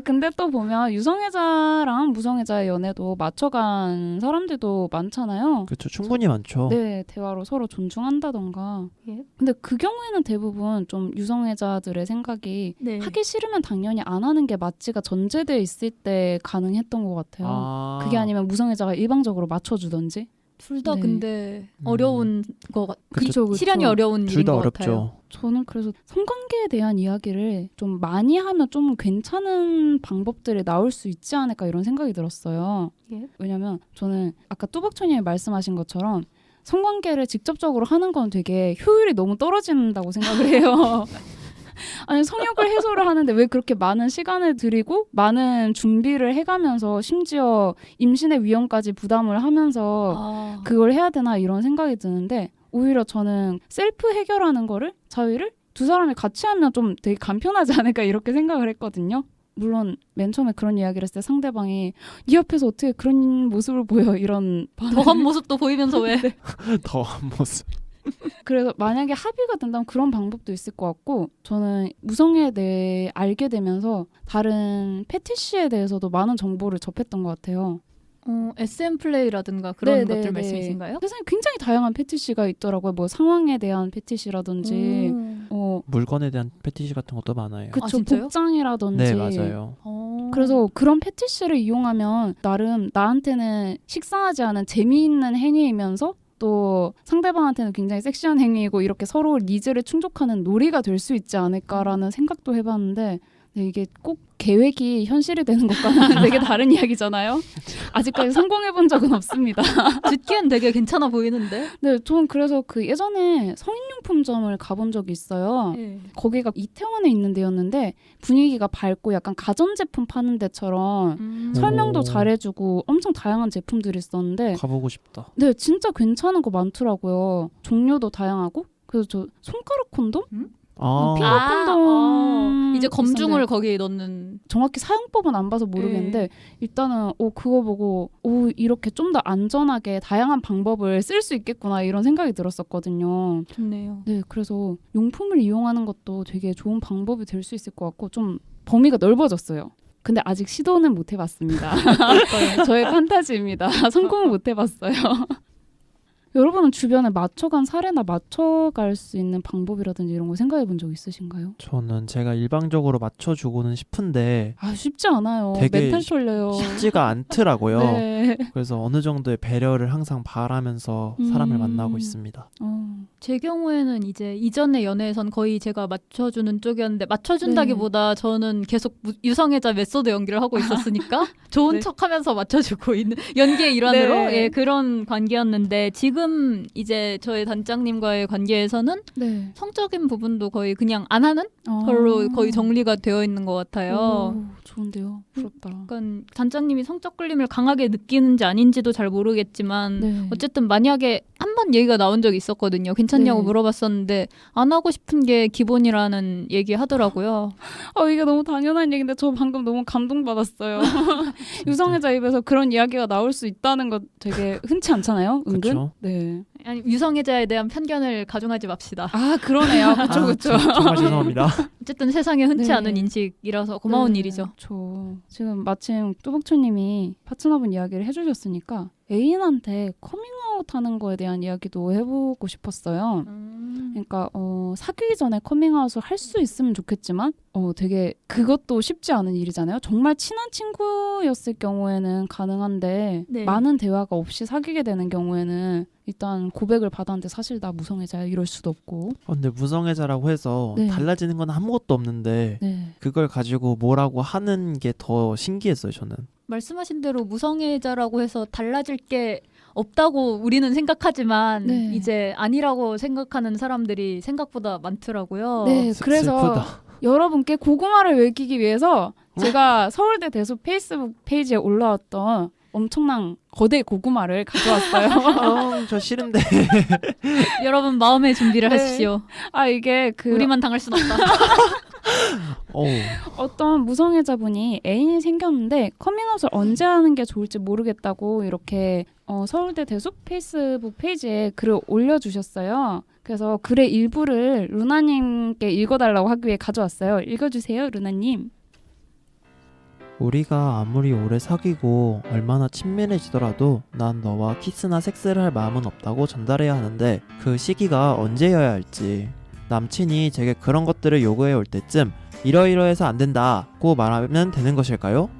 B: 근데 또 보면 유성애자랑 무성애자의 연애도 맞춰간 사람들도 많잖아요.
A: 그렇죠. 충분히 많죠.
B: 네, 대화로 서로 존중한다던가.
C: 예.
B: 근데 그 경우에는 대부분 좀 유성애자들의 생각이
C: 네.
B: 하기 싫으면 당연히 안 하는 게 맞지가 전제돼 있을 때 가능했던 것 같아요. 그게 아니면 무성애자가 일방적으로 맞춰주던지.
C: 둘 다
B: 네.
C: 근데 어려운 거
B: 그쵸.
C: 실현이 어려운
A: 둘
C: 일인
A: 다
C: 것
A: 어렵죠.
C: 같아요.
B: 저는 그래서 성관계에 대한 이야기를 좀 많이 하면 좀 괜찮은 방법들이 나올 수 있지 않을까 이런 생각이 들었어요.
C: 예.
B: 왜냐면 저는 아까 뚜벅촌님이 말씀하신 것처럼 성관계를 직접적으로 하는 건 되게 효율이 너무 떨어진다고 생각을 해요. 아니 성욕을 해소를 하는데 왜 그렇게 많은 시간을 들이고 많은 준비를 해가면서 심지어 임신의 위험까지 부담을 하면서 그걸 해야 되나 이런 생각이 드는데 오히려 저는 셀프 해결하는 거를 자위를 두 사람이 같이 하면 좀 되게 간편하지 않을까 이렇게 생각을 했거든요. 물론 맨 처음에 그런 이야기를 했을 때 상대방이 네 앞에서 어떻게 그런 모습을 보여 이런
C: 더한 모습도 보이면서 왜
A: 더한 모습.
B: 그래서 만약에 합의가 된다면 그런 방법도 있을 것 같고 저는 무성애에 대해 알게 되면서 다른 패티시에 대해서도 많은 정보를 접했던 것 같아요.
C: SM 플레이라든가 그런
B: 네,
C: 것들
B: 네,
C: 말씀이신가요?
B: 세상에 굉장히 다양한 패티시가 있더라고요. 뭐 상황에 대한 패티시라든지
A: 물건에 대한 패티시 같은 것도 많아요.
B: 그쵸,
C: 진짜요?
B: 복장이라든지
A: 네, 맞아요.
B: 그래서 그런 패티시를 이용하면 나름 나한테는 식상하지 않은 재미있는 행위이면서 또 상대방한테는 굉장히 섹시한 행위이고 이렇게 서로 니즈를 충족하는 놀이가 될 수 있지 않을까라는 생각도 해봤는데 네, 이게 꼭 계획이 현실이 되는 것과는 되게 다른 이야기잖아요. 아직까지 성공해본 적은 없습니다.
C: 듣기엔 되게 괜찮아 보이는데.
B: 네, 전 그래서 그 예전에 성인용품점을 가본 적이 있어요.
C: 네.
B: 거기가 이태원에 있는 데였는데 분위기가 밝고 약간 가전제품 파는 데처럼 설명도 잘해주고 엄청 다양한 제품들이 있었는데
A: 가보고 싶다.
B: 네, 진짜 괜찮은 거 많더라고요. 종류도 다양하고 그래서 저 손가락 콘돔? 핑거 콘돔
C: 이제 검중을
B: 있었는데
C: 거기에 넣는.
B: 정확히 사용법은 안 봐서 모르겠는데 일단은 그거 보고 이렇게 좀 더 안전하게 다양한 방법을 쓸 수 있겠구나 이런 생각이 들었었거든요.
C: 좋네요.
B: 네, 그래서 용품을 이용하는 것도 되게 좋은 방법이 될 수 있을 것 같고 좀 범위가 넓어졌어요. 근데 아직 시도는 못 해봤습니다. 저의 판타지입니다. 성공은 못 해봤어요. 여러분은 주변에 맞춰간 사례나 맞춰갈 수 있는 방법이라든지 이런 거 생각해 본 적 있으신가요?
A: 저는 제가 일방적으로 맞춰주고는 싶은데
B: 아 쉽지 않아요.
A: 되게
B: 멘탈 털려요.
A: 쉽지가 않더라고요.
B: 네.
A: 그래서 어느 정도의 배려를 항상 바라면서 사람을 만나고 있습니다.
C: 제 경우에는 이제 이전의 연애에선 거의 제가 맞춰주는 쪽이었는데 맞춰준다기보다 저는 계속 유성애자 메소드 연기를 하고 있었으니까 좋은
B: 네.
C: 척하면서 맞춰주고 있는 연기의 일환으로
B: 네.
C: 예, 그런 관계였는데 지금 이제 저희 단장님과의 관계에서는
B: 네.
C: 성적인 부분도 거의 그냥 안 하는 걸로 거의 정리가 되어 있는 것 같아요.
B: 오, 좋은데요. 부럽다.
C: 약간 단장님이 성적 끌림을 강하게 느끼는지 아닌지도 잘 모르겠지만
B: 네.
C: 어쨌든 만약에 한 번 얘기가 나온 적이 있었거든요. 괜찮냐고
B: 네.
C: 물어봤었는데 안 하고 싶은 게 기본이라는 얘기 하더라고요.
B: 이게 너무 당연한 얘기인데 저 방금 너무 감동받았어요. 유성애자 입에서 그런 이야기가 나올 수 있다는 거 되게 흔치 않잖아요. 은근.
A: 그쵸.
B: 네.
C: 아니, 유성애자에 대한 편견을 가중하지 맙시다.
B: 아 그러네요. 그쵸 그쵸.
A: 정말 죄송합니다.
C: 어쨌든 세상에 흔치
B: 네.
C: 않은 인식이라서 고마운
B: 네,
C: 일이죠.
B: 지금 마침 뚜벅초님이 파트너분 이야기를 해주셨으니까 애인한테 커밍아웃하는 거에 대한 이야기도 해보고 싶었어요. 그러니까 사귀기 전에 커밍아웃을 할 수 있으면 좋겠지만 되게 그것도 쉽지 않은 일이잖아요. 정말 친한 친구였을 경우에는 가능한데
C: 네.
B: 많은 대화가 없이 사귀게 되는 경우에는 일단 고백을 받았는데 사실 나 무성애자야 이럴 수도 없고.
A: 근데 무성애자라고 해서
B: 네.
A: 달라지는 건 아무것도 없는데
B: 네.
A: 그걸 가지고 뭐라고 하는 게 더 신기했어요. 저는.
C: 말씀하신 대로 무성애자라고 해서 달라질 게 없다고 우리는 생각하지만
B: 네.
C: 이제 아니라고 생각하는 사람들이 생각보다 많더라고요.
B: 네, 그래서
A: 슬프다.
B: 여러분께 고구마를 외기기 위해서 제가 서울대 대수 페이스북 페이지에 올라왔던 엄청난 거대 고구마를 가져왔어요.
A: 저 싫은데.
C: 여러분 마음의 준비를
B: 네.
C: 하십시오.
B: 이게
C: 우리만 당할 순 없다.
B: 어떤 무성애자분이 애인이 생겼는데 커밍아웃을 언제 하는 게 좋을지 모르겠다고 이렇게 서울대 대수 페이스북 페이지에 글을 올려주셨어요. 그래서 글의 일부를 루나님께 읽어달라고 하기 위해 가져왔어요. 읽어주세요, 루나님.
A: 우리가 아무리 오래 사귀고 얼마나 친밀해지더라도 난 너와 키스나 섹스를 할 마음은 없다고 전달해야 하는데 그 시기가 언제여야 할지. 남친이 제게 그런 것들을 요구해 올 때쯤 이러이러해서 안 된다고 말하면 되는 것일까요?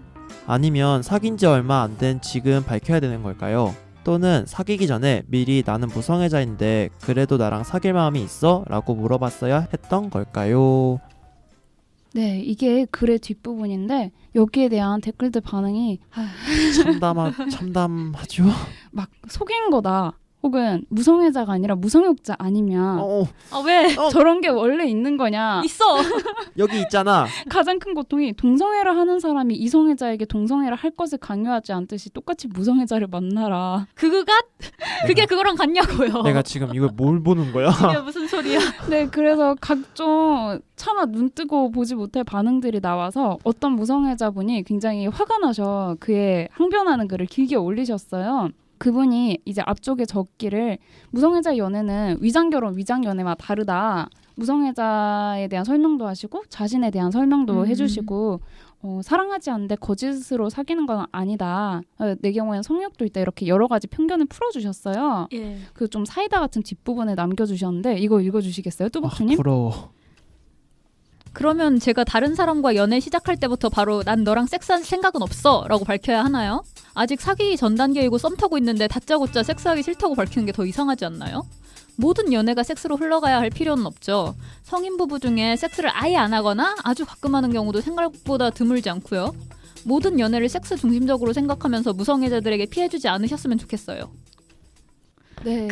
A: 아니면 사귄 지 얼마 안 된 지금 밝혀야 되는 걸까요? 또는 사귀기 전에 미리 나는 무성애자인데 그래도 나랑 사귈 마음이 있어? 라고 물어봤어야 했던 걸까요?
B: 네, 이게 글의 뒷부분인데 여기에 대한 댓글들 반응이
A: 참담하죠?
B: 막 속인 거다. 혹은 무성애자가 아니라 무성욕자 아니면
C: 아 왜?
B: 저런 게 원래 있는 거냐.
C: 있어.
A: 여기 있잖아.
B: 가장 큰 고통이 동성애를 하는 사람이 이성애자에게 동성애를 할 것을 강요하지 않듯이 똑같이 무성애자를 만나라.
C: 그게 그거랑 같냐고요.
A: 내가 지금 이걸 뭘 보는 거야?
C: 이게 무슨 소리야?
B: 네, 그래서 각종 차마 눈 뜨고 보지 못할 반응들이 나와서 어떤 무성애자분이 굉장히 화가 나셔 그의 항변하는 글을 길게 올리셨어요. 그분이 이제 앞쪽에 적기를 무성애자 연애는 위장결혼, 위장연애와 다르다. 무성애자에 대한 설명도 하시고 자신에 대한 설명도 해주시고 사랑하지 않는데 거짓으로 사귀는 건 아니다. 내 경우에는 성욕도 있다. 이렇게 여러 가지 편견을 풀어주셨어요.
C: 예.
B: 그 좀 사이다 같은 뒷부분에 남겨주셨는데 이거 읽어주시겠어요? 뚜벅주님?
A: 부러워.
C: 그러면 제가 다른 사람과 연애 시작할 때부터 바로 난 너랑 섹스할 생각은 없어 라고 밝혀야 하나요? 아직 사귀기 전 단계이고 썸 타고 있는데 다짜고짜 섹스하기 싫다고 밝히는 게 더 이상하지 않나요? 모든 연애가 섹스로 흘러가야 할 필요는 없죠. 성인 부부 중에 섹스를 아예 안 하거나 아주 가끔 하는 경우도 생각보다 드물지 않고요. 모든 연애를 sek스 중심적으로 생각하면서 무성애자들에게 피해주지 않으셨으면 좋겠어요.
B: 네.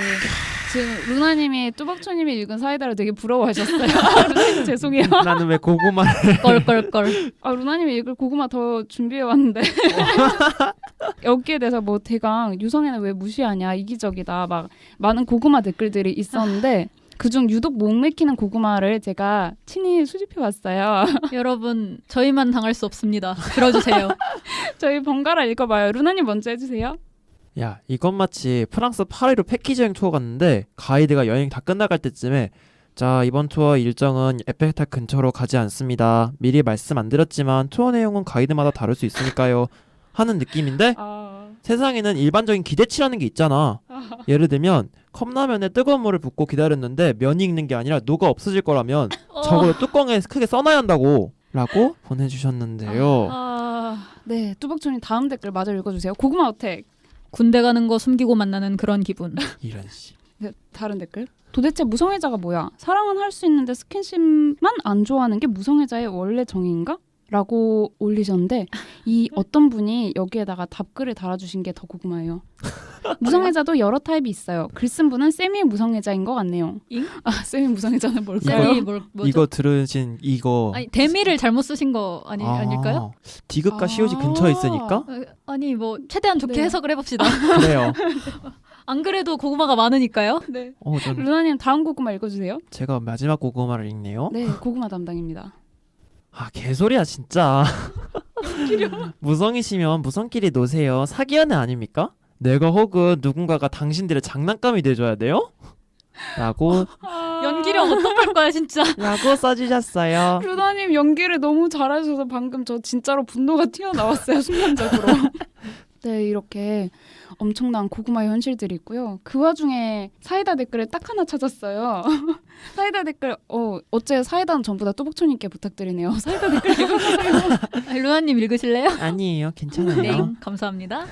B: 지금 루나님이 뚜벅초님이 읽은 사이다를 되게 부러워하셨어요. 루나님 죄송해요.
A: 나는 왜 고구마를
C: 껄껄껄.
B: 루나님이 읽을 고구마 더 준비해왔는데 여기에 대해서 뭐 대강 유성애는 왜 무시하냐 이기적이다 막 많은 고구마 댓글들이 있었는데 그중 유독 목 맥히는 고구마를 제가 친히 수집해왔어요.
C: 여러분 저희만 당할 수 없습니다. 들어주세요.
B: 저희 번갈아 읽어봐요. 루나님 먼저 해주세요.
A: 야, 이건 마치 프랑스 파리로 패키지 여행 투어 갔는데 가이드가 여행 다 끝나갈 때쯤에 자, 이번 투어 일정은 에펠탑 근처로 가지 않습니다. 미리 말씀 안 드렸지만 투어 내용은 가이드마다 다를 수 있으니까요. 하는 느낌인데 세상에는 일반적인 기대치라는 게 있잖아. 예를 들면 컵라면에 뜨거운 물을 붓고 기다렸는데 면이 익는 게 아니라 녹아 없어질 거라면 저걸 뚜껑에 크게 써놔야 한다고 라고 보내주셨는데요.
B: 네, 뚜벅촌님 다음 댓글 마저 읽어주세요. 고구마 어택.
C: 군대 가는 거 숨기고 만나는 그런 기분.
A: 이런 씨.
B: 네, 다른 댓글. 도대체 무성애자가 뭐야? 사랑은 할 수 있는데 스킨십만 안 좋아하는 게 무성애자의 원래 정의인가? 라고 올리셨는데 이 어떤 분이 여기에다가 답글을 달아주신 게 더 궁금해요. 무성애자도 여러 타입이 있어요. 글 쓴 분은 세미 무성애자인 것 같네요.
C: 잉?
B: 세미 무성애자는 뭘까요?
C: 아니, 뭐죠?
A: 이거 들으신 이거
C: 아니 대미를 잘못 쓰신 거 아닐까요?
A: 디귿과 시오지 근처에 있으니까
C: 아니 뭐 최대한 좋게
B: 네.
C: 해석을 해봅시다.
A: 그래요.
C: 안 그래도 고구마가 많으니까요.
B: 네.
A: 전
B: 루나님 다음 고구마 읽어주세요.
A: 제가 마지막 고구마를 읽네요.
B: 네, 고구마 담당입니다.
A: 개소리야 진짜. 무성이시면 무성끼리 노세요. 사기 연애 아닙니까? 내가 혹은 누군가가 당신들의 장난감이 돼줘야 돼요? 라고
C: 연기력 어떡할 거야 진짜.
A: 라고 써주셨어요.
B: 루나님 연기를 너무 잘하셔서 방금 저 진짜로 분노가 튀어나왔어요. 순간적으로. 네, 이렇게 엄청난 고구마 현실들이 있고요. 그 와중에 사이다 댓글을 딱 하나 찾았어요. 사이다 댓글 어째 사이다는 전부 다 뚜벅초님께 부탁드리네요. 사이다 댓글 읽어주세요.
C: 루나님 읽으실래요?
A: 아니에요. 괜찮아요.
C: 네, 감사합니다.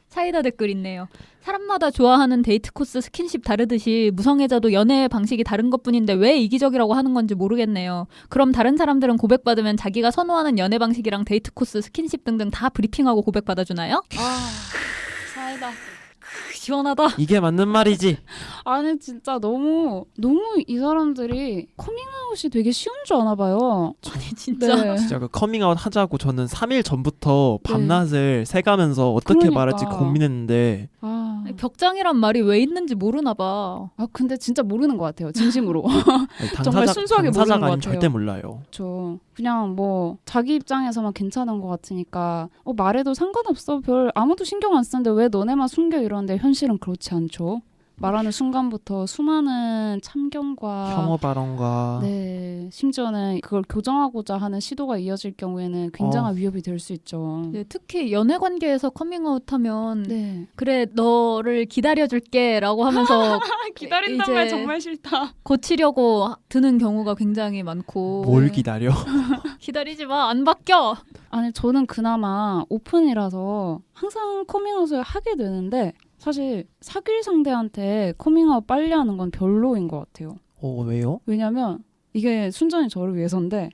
C: 사이다 댓글 있네요. 사람마다 좋아하는 데이트 코스 스킨십 다르듯이 무성애자도 연애 방식이 다른 것뿐인데 왜 이기적이라고 하는 건지 모르겠네요. 그럼 다른 사람들은 고백받으면 자기가 선호하는 연애 방식이랑 데이트 코스 스킨십 등등 다 브리핑하고 고백받아주나요?
B: 사이다.
C: 시원하다.
A: 이게 맞는 말이지.
B: 아니 진짜 너무 이 사람들이 커밍아웃이 되게 쉬운 줄 아나 봐요.
C: 아니 진짜.
B: 네.
A: 진짜 그 커밍아웃 하자고 저는 3일 전부터 밤낮을 새가면서 어떻게
B: 그러니까.
A: 말할지 고민했는데
C: 아니, 벽장이란 말이 왜 있는지 모르나 봐.
B: 근데 진짜 모르는 것 같아요. 진심으로.
A: 당사자,
B: 정말 순수하게
A: 당사자가
B: 모르는 것
A: 아니면
B: 같아요.
A: 절대 몰라요.
B: 그렇죠. 그냥 뭐 자기 입장에서만 괜찮은 것 같으니까 말해도 상관없어. 별 아무도 신경 안 쓰는데 왜 너네만 숨겨 이러는데 현실은 그렇지 않죠. 말하는 순간부터 수많은 참견과
A: 혐오 발언과
B: 네, 심지어는 그걸 교정하고자 하는 시도가 이어질 경우에는 굉장한 위협이 될 수 있죠.
C: 네, 특히 연애 관계에서 커밍아웃하면
B: 네.
C: 그래 너를 기다려줄게라고 하면서
B: 기다린단
C: 이제
B: 말 정말 싫다.
C: 고치려고 드는 경우가 굉장히 많고.
A: 뭘
B: 네.
A: 기다려?
C: 기다리지 마, 안 바뀌어.
B: 아니 저는 그나마 오픈이라서 항상 커밍아웃을 하게 되는데 사실 사귈 상대한테 커밍아웃 빨리 하는 건 별로인 것 같아요.
A: 왜요?
B: 왜냐면 이게 순전히 저를 위해서인데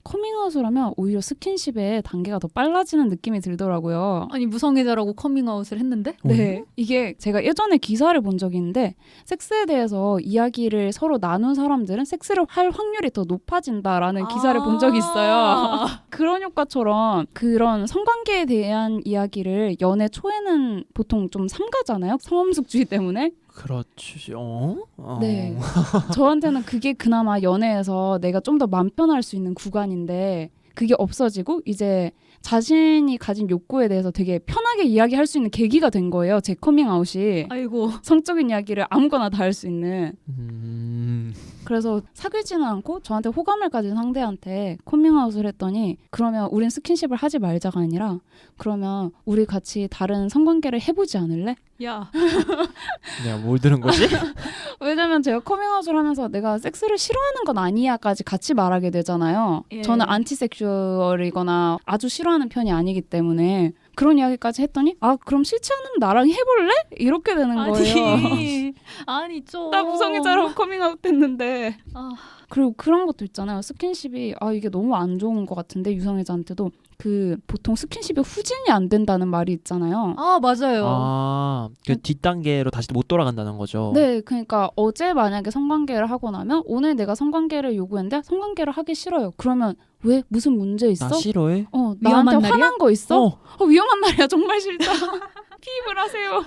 B: 커밍아웃을 하면 오히려 스킨십의 단계가 더 빨라지는 느낌이 들더라고요.
C: 아니 무성애자라고 커밍아웃을 했는데?
B: 네, 이게 제가 예전에 기사를 본 적이 있는데 섹스에 대해서 이야기를 서로 나눈 사람들은 섹스를 할 확률이 더 높아진다라는 기사를 본 적이 있어요. 그런 효과처럼 그런 성관계에 대한 이야기를 연애 초에는 보통 좀 삼가잖아요. 성엄숙주의 때문에.
A: 그렇지.
B: 네. 저한테는 그게 그나마 연애에서 내가 좀 더 맘 편할 수 있는 구간인데 그게 없어지고 이제 자신이 가진 욕구에 대해서 되게 편하게 이야기할 수 있는 계기가 된 거예요. 제 커밍아웃이.
C: 아이고.
B: 성적인 이야기를 아무거나 다 할 수 있는.
A: 음.
B: 그래서 사귀지는 않고 저한테 호감을 가진 상대한테 커밍아웃을 했더니 그러면 우린 스킨십을 하지 말자가 아니라 그러면 우리 같이 다른 성관계를 해보지 않을래?
C: 야.
A: 내가 뭘 들은 거지?
B: 왜냐면 제가 커밍아웃을 하면서 내가 섹스를 싫어하는 건 아니야까지 같이 말하게 되잖아요.
C: 예.
B: 저는 안티섹슈얼이거나 아주 싫어하는 편이 아니기 때문에 그런 이야기까지 했더니 그럼 싫지 않으면 나랑 해볼래? 이렇게 되는 거예요.
C: 아니 좀.
B: 나 무성애자라고 커밍아웃 했는데. 그리고 그런 것도 있잖아요. 스킨십이 이게 너무 안 좋은 것 같은데 유성애자한테도 보통 스킨십이 후진이 안 된다는 말이 있잖아요.
C: 맞아요.
A: 그 뒷단계로 다시 못 돌아간다는 거죠.
B: 네, 그러니까 어제 만약에 성관계를 하고 나면 오늘 내가 성관계를 요구했는데 성관계를 하기 싫어요. 그러면 왜 무슨 문제 있어?
A: 나 싫어해?
B: 나한테
C: 위험한 날이야?
B: 화난 거 있어? 위험한 날이야. 정말 싫다. 피입을 하세요.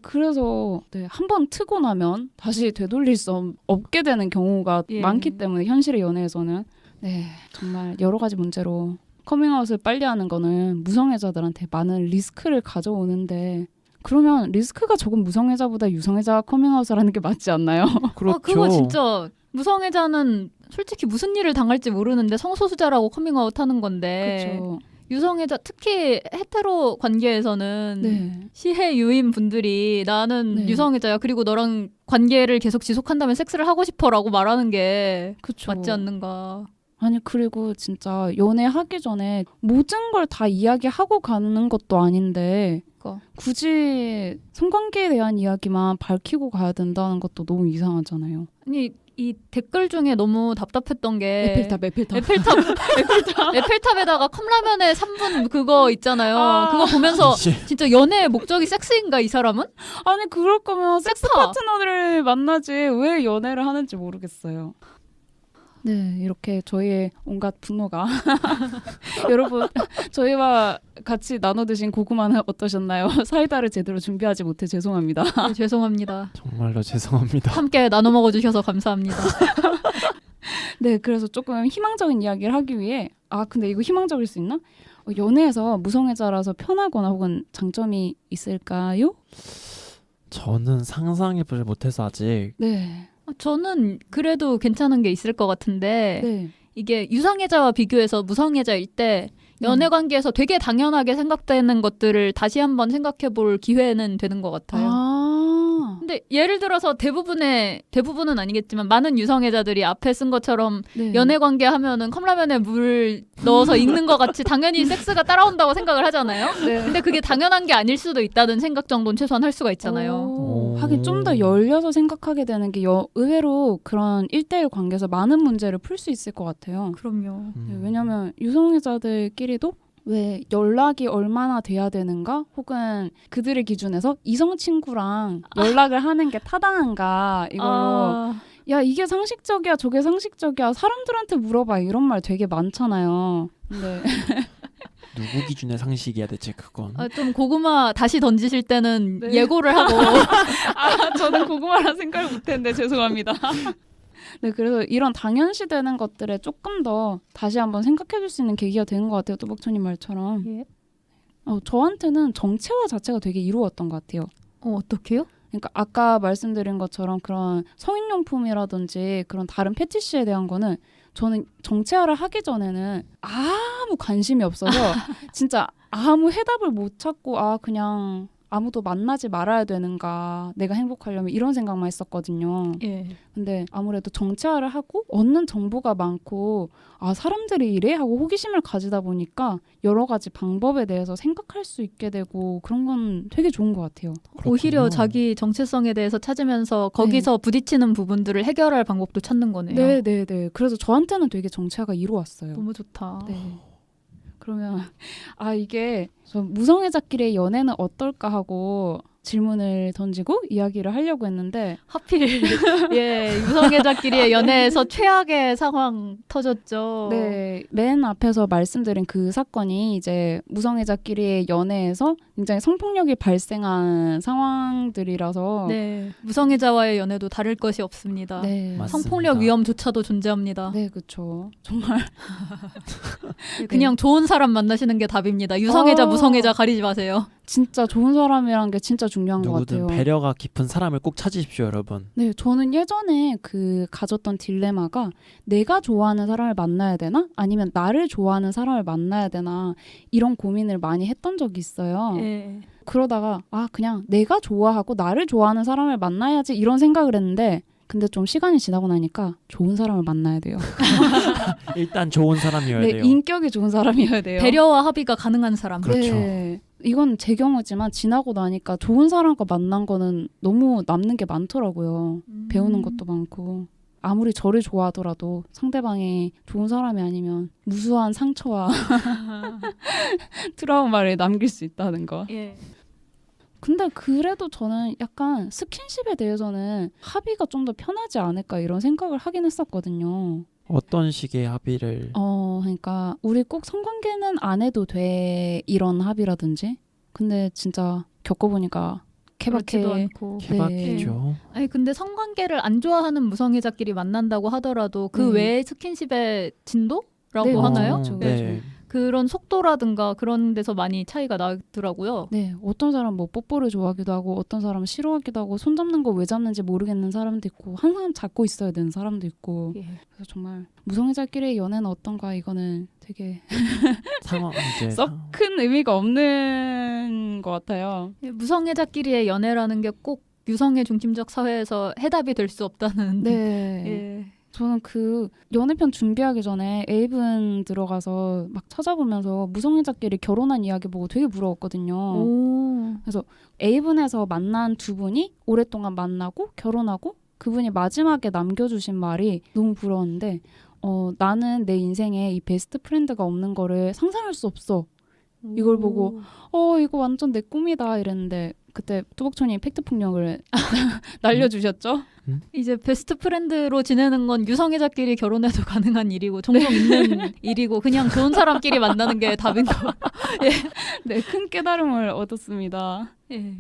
B: 그래서 한 번 트고 나면 다시 되돌릴 수 없게 되는 경우가
C: 예.
B: 많기 때문에 현실의 연애에서는 정말 여러 가지 문제로 커밍아웃을 빨리 하는 거는 무성애자들한테 많은 리스크를 가져오는데 그러면 리스크가 적은 무성애자보다 유성애자가 커밍아웃을 하는 게 맞지 않나요?
A: 그렇죠.
C: 그거 진짜 무성애자는 솔직히 무슨 일을 당할지 모르는데 성소수자라고 커밍아웃 하는 건데
B: 그렇죠.
C: 유성애자 특히 헤테로 관계에서는
B: 네.
C: 시해 유인 분들이 나는
B: 네.
C: 유성애자야 그리고 너랑 관계를 계속 지속한다면 섹스를 하고 싶어라고 말하는 게
B: 그쵸.
C: 맞지 않는가.
B: 아니 그리고 진짜 연애하기 전에 모든 걸 다 이야기하고 가는 것도 아닌데
C: 그러니까.
B: 굳이 성관계에 대한 이야기만 밝히고 가야 된다는 것도 너무 이상하잖아요.
C: 아니 이 댓글 중에 너무 답답했던 게 에펠탑에다가 컵라면에 3분 그거 있잖아요.
B: 아.
C: 그거 보면서
A: 이제
C: 진짜 연애의 목적이 섹스인가 이 사람은?
B: 아니 그럴 거면 섹스
C: 섹스파.
B: 파트너를 만나지 왜 연애를 하는지 모르겠어요. 네, 이렇게 저희의 온갖 분노가 여러분 저희와 같이 나눠 드신 고구마는 어떠셨나요? 사이다를 제대로 준비하지 못해 죄송합니다.
C: 네, 죄송합니다.
A: 정말로 죄송합니다.
C: 함께 나눠 먹어주셔서 감사합니다.
B: 네, 그래서 조금 희망적인 이야기를 하기 위해 근데 이거 희망적일 수 있나? 연애에서 무성애자라서 편하거나 혹은 장점이 있을까요?
A: 저는 상상해보지 못해서 아직
B: 네,
C: 저는 그래도 괜찮은 게 있을 것 같은데
B: 네,
C: 이게 유성애자와 비교해서 무성애자일 때 연애 관계에서 되게 당연하게 생각되는 것들을 다시 한번 생각해 볼 기회는 되는 것 같아요. 근데 예를 들어서 대부분은 아니겠지만 많은 유성애자들이 앞에 쓴 것처럼
B: 네.
C: 연애 관계 하면은 컵라면에 물 넣어서 익는 것 같이 당연히 섹스가 따라온다고 생각을 하잖아요.
B: 네.
C: 근데 그게 당연한 게 아닐 수도 있다는 생각 정도는 최소한 할 수가 있잖아요.
A: 오.
B: 하긴 좀 더 열려서 생각하게 되는 게 의외로 그런 1대1 관계에서 많은 문제를 풀 수 있을 것 같아요.
C: 그럼요.
B: 네, 왜냐면 유성애자들끼리도 왜 연락이 얼마나 돼야 되는가 혹은 그들의 기준에서 이성 친구랑 연락을 하는 게 타당한가 이걸로 야 이게 상식적이야 저게 상식적이야 사람들한테 물어봐 이런 말 되게 많잖아요. 근데
A: 누구 기준의 상식이야 대체 그건?
C: 좀 고구마 다시 던지실 때는
B: 네.
C: 예고를 하고
B: 저는 고구마라 생각을 못했는데 죄송합니다. 네, 그래서 이런 당연시되는 것들에 조금 더 다시 한번 생각해줄 수 있는 계기가 되는 것 같아요. 뚜벅천님 말처럼.
C: 예.
B: 저한테는 정체화 자체가 되게 이루었던 것 같아요.
C: 어떻게요?
B: 그러니까 아까 말씀드린 것처럼 그런 성인용품이라든지 그런 다른 패티시에 대한 거는 저는 정체화를 하기 전에는 아무 관심이 없어서 진짜 아무 해답을 못 찾고 그냥 아무도 만나지 말아야 되는가 내가 행복하려면 이런 생각만 했었거든요.
C: 예.
B: 근데 아무래도 정체화를 하고 얻는 정보가 많고 사람들이 이래 하고 호기심을 가지다 보니까 여러 가지 방법에 대해서 생각할 수 있게 되고 그런 건 되게 좋은 것 같아요.
C: 오히려
A: 그렇군요.
C: 자기 정체성에 대해서 찾으면서 거기서 부딪히는 부분들을 해결할 방법도 찾는 거네요.
B: 네네네. 그래서 저한테는 되게 정체화가 이루어왔어요.
C: 너무 좋다.
B: 네. 그러면 이게 저 무성애자끼리의 연애는 어떨까 하고 질문을 던지고 이야기를 하려고 했는데
C: 하필 예 유성애자끼리의 연애에서 최악의 상황 터졌죠.
B: 네, 맨 앞에서 말씀드린 그 사건이 이제 무성애자끼리의 연애에서 굉장히 성폭력이 발생한 상황들이라서
C: 네 무성애자와의 연애도 다를 것이 없습니다.
B: 네,
A: 맞습니다.
C: 성폭력 위험조차도 존재합니다.
B: 네, 그렇죠. 정말
C: 그냥 좋은 사람 만나시는 게 답입니다. 유성애자 무성애자 가리지 마세요.
B: 진짜 좋은 사람이란 게 진짜 중요한 것
A: 누구든
B: 같아요.
A: 배려가 깊은 사람을 꼭 찾으십시오, 여러분.
B: 네, 저는 예전에 가졌던 딜레마가 내가 좋아하는 사람을 만나야 되나? 아니면 나를 좋아하는 사람을 만나야 되나? 이런 고민을 많이 했던 적이 있어요.
C: 예.
B: 그러다가 그냥 내가 좋아하고 나를 좋아하는 사람을 만나야지 이런 생각을 했는데 근데 좀 시간이 지나고 나니까 좋은 사람을 만나야 돼요.
A: 일단 좋은 사람이어야
B: 네,
A: 돼요.
B: 인격이 좋은 사람이어야 돼요.
C: 배려와 합의가 가능한 사람.
A: 그렇죠.
B: 네, 이건 제 경우지만 지나고 나니까 좋은 사람과 만난 거는 너무 남는 게 많더라고요. 배우는 것도 많고 아무리 저를 좋아하더라도 상대방이 좋은 사람이 아니면 무수한 상처와 트라우마를 남길 수 있다는 거.
C: 예.
B: 근데 그래도 저는 약간 스킨십에 대해서는 합의가 좀 더 편하지 않을까 이런 생각을 하긴 했었거든요.
A: 어떤 식의 합의를
B: 그러니까 우리 꼭 성관계는 안 해도 돼 이런 합의라든지. 근데 진짜 겪어보니까
C: 그렇지도
B: 케바케.
C: 않고.
A: 케바케죠.
C: 아니 근데 성관계를 안 좋아하는 무성애자끼리 만난다고 하더라도 그
B: 네.
C: 외의 스킨십의 진도라고
B: 네,
C: 하나요?
B: 그렇죠.
A: 네.
C: 그런 속도라든가 그런 데서 많이 차이가 나더라고요.
B: 네, 어떤 사람 뭐 뽀뽀를 좋아하기도 하고 어떤 사람은 싫어하기도 하고 손 잡는 거 왜 잡는지 모르겠는 사람도 있고 항상 잡고 있어야 되는 사람도 있고
C: 예.
B: 그래서 정말 무성애자끼리의 연애는 어떤가 이거는 되게
A: 상황 이제
B: 썩 큰 의미가 없는 것 같아요.
C: 예, 무성애자끼리의 연애라는 게 꼭 유성애 중심적 사회에서 해답이 될 수 없다는.
B: 네.
C: 예.
B: 저는 그 연애편 준비하기 전에 에이븐 들어가서 막 찾아보면서 무성애자끼리 결혼한 이야기 보고 되게 부러웠거든요.
C: 오.
B: 에이븐에서 만난 두 분이 오랫동안 만나고 결혼하고 그분이 마지막에 남겨주신 말이 너무 부러웠는데 나는 내 인생에 이 베스트 프렌드가 없는 거를 상상할 수 없어. 이걸 보고 이거 완전 내 꿈이다 이랬는데 그때 뚜벅촌이 팩트 폭력을 날려주셨죠?
C: 이제 베스트 프렌드로 지내는 건 유성애자끼리 결혼해도 가능한 일이고 종종 있는 일이고 그냥 좋은 사람끼리 만나는 게 답인 거.
B: 네, 큰 깨달음을 얻었습니다.
C: 예.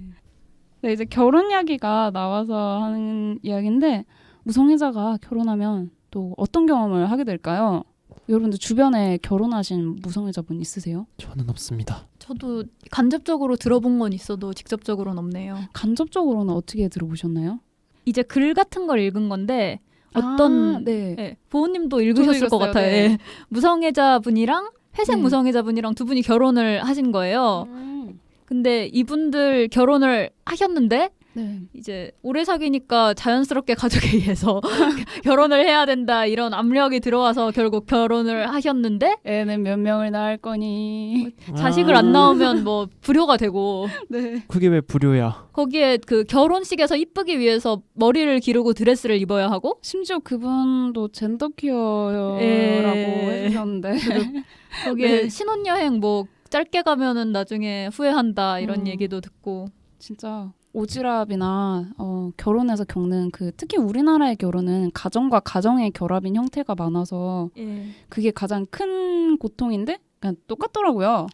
B: 네, 이제 결혼 이야기가 나와서 하는 이야기인데 무성애자가 결혼하면 또 어떤 경험을 하게 될까요? 여러분들 주변에 결혼하신 무성애자분 있으세요?
A: 저는 없습니다.
C: 저도 간접적으로 들어본 건 있어도 직접적으로는 없네요.
B: 간접적으로는 어떻게 들어보셨나요?
C: 이제 글 같은 걸 읽은 건데 어떤
B: 네.
C: 예, 보호님도 읽으셨을 것
B: 읽었어요.
C: 같아요.
B: 네.
C: 예. 무성애자분이랑 회색
B: 네.
C: 무성애자분이랑 두 분이 결혼을 하신 거예요. 근데 이분들 결혼을 하셨는데
B: 네.
C: 이제 오래 사귀니까 자연스럽게 가족에 의해서 결혼을 해야 된다 이런 압력이 들어와서 결국 결혼을 하셨는데
B: 애는 몇 명을 낳을 거니?
C: 자식을 안 낳으면 뭐 불효가 되고
B: 네.
A: 그게 왜 불효야?
C: 거기에 그 결혼식에서 이쁘기 위해서 머리를 기르고 드레스를 입어야 하고
B: 심지어 그분도 젠더 퀴어라고
C: 예.
B: 해주셨는데
C: 거기에
B: 네.
C: 신혼여행 뭐 짧게 가면은 나중에 후회한다 이런
B: 음.
C: 얘기도 듣고
B: 진짜 오지랖이나 결혼해서 겪는 그 특히 우리나라의 결혼은 가정과 가정의 결합인 형태가 많아서 그게 가장 큰 고통인데 그냥 똑같더라고요.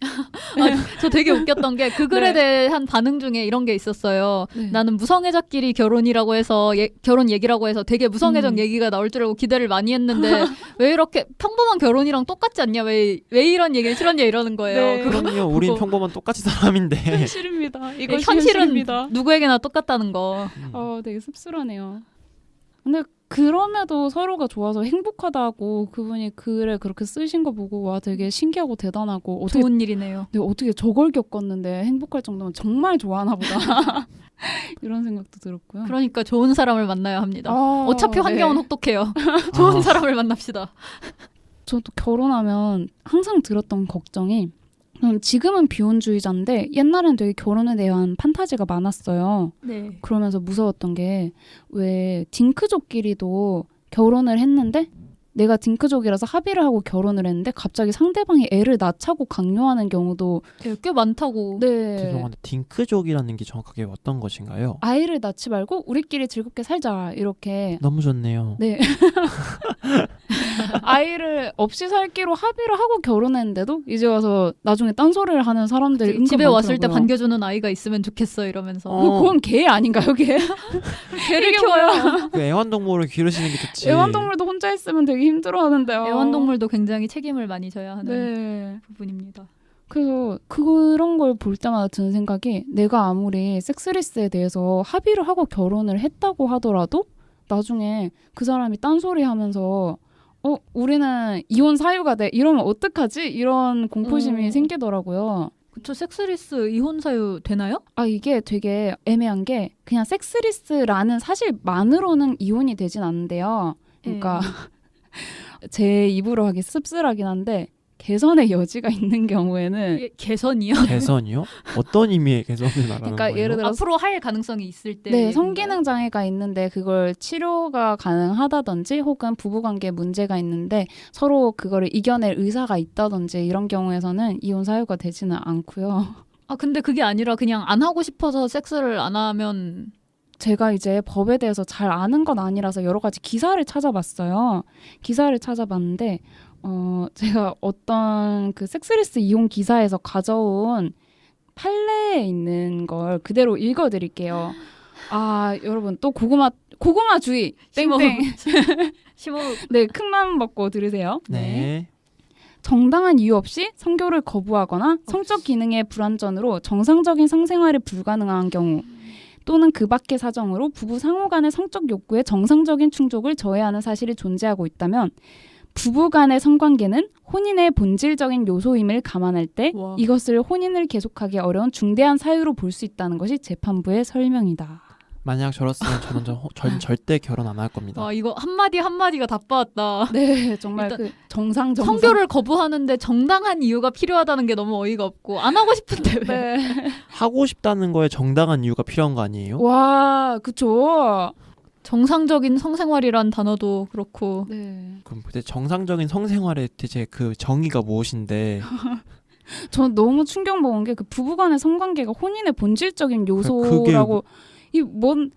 C: 저 되게 웃겼던 게 그 글에
B: 네.
C: 대한 반응 중에 이런 게 있었어요.
B: 네.
C: 나는 무성애자끼리 결혼이라고 해서 결혼 얘기라고 해서 되게 무성애적 얘기가 나올 줄 알고 기대를 많이 했는데 왜 이렇게 평범한 결혼이랑 똑같지 않냐 왜 이런 얘기를 싫었냐 이러는 거예요.
B: 네.
A: 그럼요. 우린
C: 그거-
A: 평범한 똑같이 사람인데.
B: 현실입니다. 이거
C: 현실은
B: 현실입니다.
C: 누구에게나 똑같다는 거.
B: 되게 씁쓸하네요. 근데 그럼에도 서로가 좋아서 행복하다고 그분이 글에 그렇게 쓰신 거 보고 와 되게 신기하고 대단하고 어떻게
C: 좋은 일이네요.
B: 어떻게 저걸 겪었는데 행복할 정도면 정말 좋아하나 보다. 이런 생각도 들었고요.
C: 그러니까 좋은 사람을 만나야 합니다.
B: 아,
C: 어차피 환경은
B: 네.
C: 혹독해요. 좋은
A: 아.
C: 사람을 만납시다.
B: 저도 결혼하면 항상 들었던 걱정이 저는 지금은 비혼주의자인데 옛날엔 되게 결혼에 대한 판타지가 많았어요.
C: 네.
B: 그러면서 무서웠던 게 왜 딩크족끼리도 결혼을 했는데 내가 딩크족이라서 합의를 하고 결혼을 했는데 갑자기 상대방이 애를 낳자고 강요하는 경우도
C: 꽤 많다고.
B: 네.
A: 죄송한데 딩크족이라는 게 정확하게 어떤 것인가요?
B: 아이를 낳지 말고 우리끼리 즐겁게 살자 이렇게
A: 너무 좋네요.
B: 네. 아이를 없이 살기로 합의를 하고 결혼했는데도 이제 와서 나중에 딴소리를 하는 사람들이 은근
C: 집에 왔을 때
B: 많더라고요.
C: 반겨주는 아이가 있으면 좋겠어 이러면서.
B: 그건 개 아닌가요, 걔?
C: 개를 키워요.
A: 그 애완동물을 기르시는 게 좋지.
B: 애완동물도 혼자 있으면 되게 힘들어하는데요.
C: 애완동물도 굉장히 책임을 많이 져야 하는
B: 네.
C: 부분입니다.
B: 그래서 그런 걸 볼 때마다 드는 생각이 내가 아무리 섹스리스에 대해서 합의를 하고 결혼을 했다고 하더라도 나중에 그 사람이 딴소리 하면서 우리는 이혼 사유가 돼 이러면 어떡하지? 이런 공포심이 생기더라고요.
C: 그쵸, 섹스리스 이혼 사유 되나요?
B: 이게 되게 애매한 게 그냥 섹스리스라는 사실만으로는 이혼이 되진 않는데요. 그러니까 제 입으로 하기 씁쓸하긴 한데 개선의 여지가 있는 경우에는
C: 개선이요?
A: 개선이요? 어떤 의미의 개선을 말하는
B: 그러니까
A: 거예요?
B: 예를 들어
C: 앞으로 할 가능성이 있을 때.
B: 네,
C: 얘기인가요?
B: 성기능 장애가 있는데 그걸 치료가 가능하다든지 혹은 부부관계에 문제가 있는데 서로 그거를 이겨낼 의사가 있다든지 이런 경우에서는 이혼 사유가 되지는 않고요.
C: 근데 그게 아니라 그냥 안 하고 싶어서 섹스를 안 하면.
B: 제가 이제 법에 대해서 잘 아는 건 아니라서 여러 가지 기사를 찾아봤어요. 기사를 찾아봤는데 제가 어떤 그 섹스리스 이혼 기사에서 가져온 판례에 있는 걸 그대로 읽어드릴게요. 여러분 또 고구마 주의 땡땡.
C: 심호.
B: 네, 큰 마음 먹고 들으세요.
A: 네.
B: 정당한 이유 없이 성교를 거부하거나 성적 기능의 불완전으로 정상적인 성생활이 불가능한 경우 또는 그 밖의 사정으로 부부 상호 간의 성적 욕구에 정상적인 충족을 저해하는 사실이 존재하고 있다면 부부 간의 성관계는 혼인의 본질적인 요소임을 감안할 때
C: 와.
B: 이것을 혼인을 계속하기 어려운 중대한 사유로 볼 수 있다는 것이 재판부의 설명이다.
A: 만약 저렇으면 저는 절대 결혼 안 할 겁니다.
C: 와 이거 한마디 한마디가 다 빠졌다.
B: 네, 정말
C: 일단
B: 그 정상.
C: 성교를 거부하는데 정당한 이유가 필요하다는 게 너무 어이가 없고 안 하고 싶은데 왜?
B: 네.
A: 하고 싶다는 거에 정당한 이유가 필요한 거 아니에요?
B: 와, 그쵸.
C: 정상적인 성생활이란 단어도 그렇고
B: 네.
A: 그럼 그때 정상적인 성생활의 대체 그 정의가 무엇인데?
B: 저는 너무 충격 먹은 게 그 부부간의 성관계가 혼인의 본질적인 요소라고 이뭔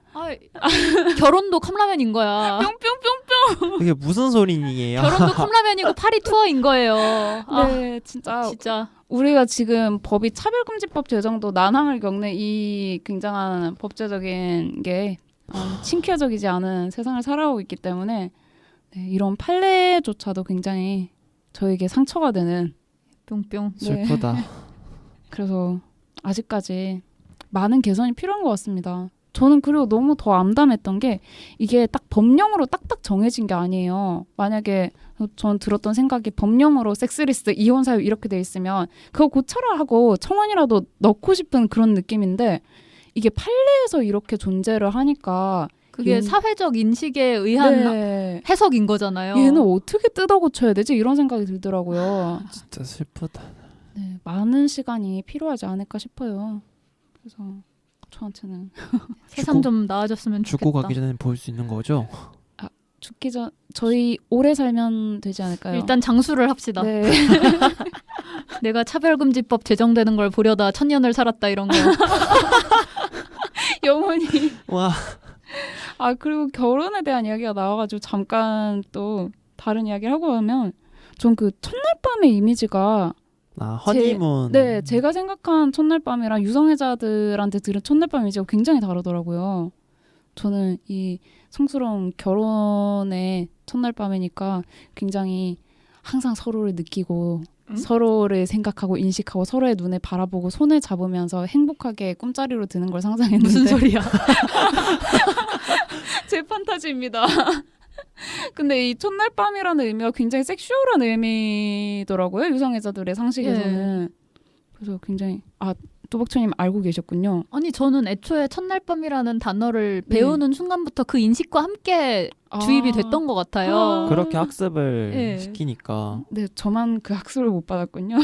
C: 결혼도 컵라면인 거야.
B: 뿅뿅뿅.
A: 그게 무슨 소리니에요?
C: 결혼도 컵라면이고 파리 투어인 거예요.
B: 네, 진짜
C: 진짜
B: 우리가 지금 법이 차별금지법 제정도 난항을 겪는 이 굉장한 법제적인 게 친쾌적이지 않은 세상을 살아오고 있기 때문에 네, 이런 판례조차도 굉장히 저에게 상처가 되는.
C: 뿅뿅.
A: 슬프다.
B: 그래서 아직까지 많은 개선이 필요한 것 같습니다. 저는 그리고 너무 더 암담했던 게 이게 딱 법령으로 딱딱 정해진 게 아니에요. 만약에 전 들었던 생각이 법령으로 섹스리스트, 이혼 사유 이렇게 돼 있으면 그거 고쳐라 하고 청원이라도 넣고 싶은 그런 느낌인데 이게 판례에서 이렇게 존재를 하니까
C: 그게 사회적 인식에 의한
B: 네.
C: 해석인 거잖아요.
B: 얘는 어떻게 뜯어 고쳐야 되지? 이런 생각이 들더라고요.
A: 진짜 슬프다.
B: 네, 많은 시간이 필요하지 않을까 싶어요. 그래서 저한테는
C: 세상 좀 나아졌으면 좋겠다.
A: 죽고 가기 전에 볼 수 있는 거죠?
B: 죽기 전 저희 오래 살면 되지 않을까요?
C: 일단 장수를 합시다.
B: 네.
C: 내가 차별금지법 제정되는 걸 보려다 천년을 살았다 이런 거.
B: 영원히.
A: 와.
B: 그리고 결혼에 대한 이야기가 나와가지고 잠깐 또 다른 이야기를 하고 하면 전 그 첫날 밤의 이미지가
A: 허니문.
B: 네, 제가 생각한 첫날 밤이랑 유성애자들한테 들은 첫날 밤 이미지가 굉장히 다르더라고요. 저는 이 성스러운 결혼의 첫날 밤이니까 굉장히 항상 서로를 느끼고 서로를 생각하고 인식하고 서로의 눈에 바라보고 손을 잡으면서 행복하게 꿈자리로 드는 걸 상상했는데
C: 무슨 소리야?
B: 제 판타지입니다. 근데 이 첫날 밤이라는 의미가 굉장히 섹슈얼한 의미더라고요. 유성애자들의 상식에서는. 그래서 굉장히 또박초님 알고 계셨군요.
C: 아니 저는 애초에 첫날 밤이라는 단어를 배우는 순간부터 그 인식과 함께 주입이 됐던 것 같아요.
A: 그렇게 학습을
C: 네.
A: 시키니까.
B: 네, 저만 그 학습을 못 받았군요.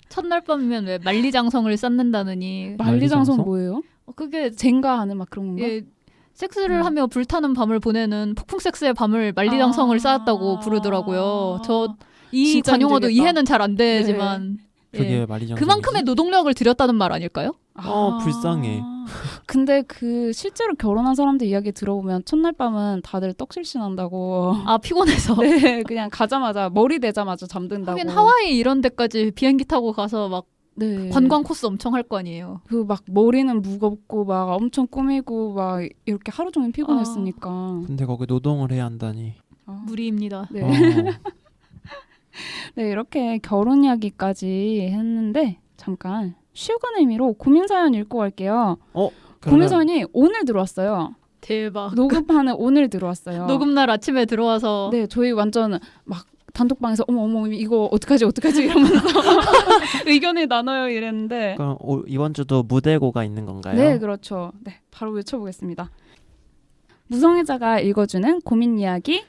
C: 첫날 밤이면 왜 만리장성을 쌓는다느니.
B: 만리장성 뭐예요?
C: 그게
B: 젠가 하는 막 그런 건가?
C: 예, 섹스를 하며 불타는 밤을 보내는 폭풍 섹스의 밤을 만리장성을 쌓았다고 부르더라고요. 저 이
B: 진짜
C: 관용어도
B: 힘들겠다.
C: 이해는 잘 안 되지만
A: 그게
C: 예.
A: 말이죠.
C: 그만큼의 노동력을 들였다는 말 아닐까요?
A: 불쌍해.
B: 근데 그 실제로 결혼한 사람들 이야기 들어보면 첫날 밤은 다들 떡실신한다고.
C: 피곤해서.
B: 네, 그냥 가자마자 머리 대자마자 잠든다고.
C: 하긴 하와이 이런 데까지 비행기 타고 가서 막
B: 네.
C: 관광 코스 엄청 할 거 아니에요.
B: 그 막 머리는 무겁고 막 엄청 꾸미고 막 이렇게 하루 종일 피곤했으니까.
A: 근데 거기 노동을 해야 한다니.
C: 무리입니다.
B: 네.
A: 어.
B: 네, 이렇게 결혼 이야기까지 했는데 잠깐 쉬어가는 의미로 고민 사연 읽고 갈게요. 고민
A: 그러면
B: 사연이 오늘 들어왔어요.
C: 대박.
B: 녹음하는 오늘 들어왔어요.
C: 녹음날 아침에 들어와서
B: 네, 저희 완전 막 단톡방에서 어머 이거 어떡하지 이러면서 의견을 나눠요 이랬는데.
A: 그럼 이번 주도 무대고가 있는 건가요?
B: 네, 그렇죠. 네, 바로 외쳐보겠습니다. 무성애자가 읽어주는 고민 이야기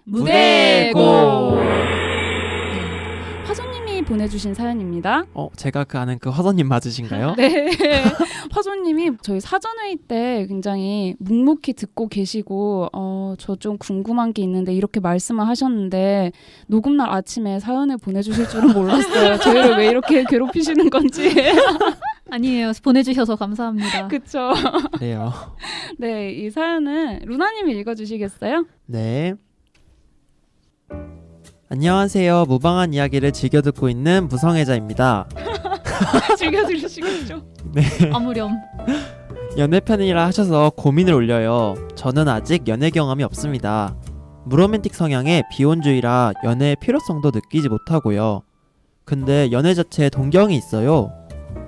C: 무대고.
B: 화소님이 보내주신 사연입니다.
A: 제가 아는 그 화선님 맞으신가요?
B: 네, 화소님이 저희 사전회의 때 굉장히 묵묵히 듣고 계시고 저 좀 궁금한 게 있는데 이렇게 말씀을 하셨는데 녹음날 아침에 사연을 보내주실 줄은 몰랐어요. 저희를 왜 이렇게 괴롭히시는 건지.
C: 아니에요. 보내주셔서 감사합니다.
B: 그쵸?
A: 그래요.
B: 네, 이 사연은 루나님이 읽어주시겠어요?
A: 네. 안녕하세요. 무방한 이야기를 즐겨 듣고 있는 무성애자입니다.
B: 즐겨 들으시겠죠?
C: 아무렴.
A: 연애편이라 하셔서 고민을 올려요. 저는 아직 연애 경험이 없습니다. 무로맨틱 성향의 비혼주의라 연애의 필요성도 느끼지 못하고요. 근데 연애 자체에 동경이 있어요.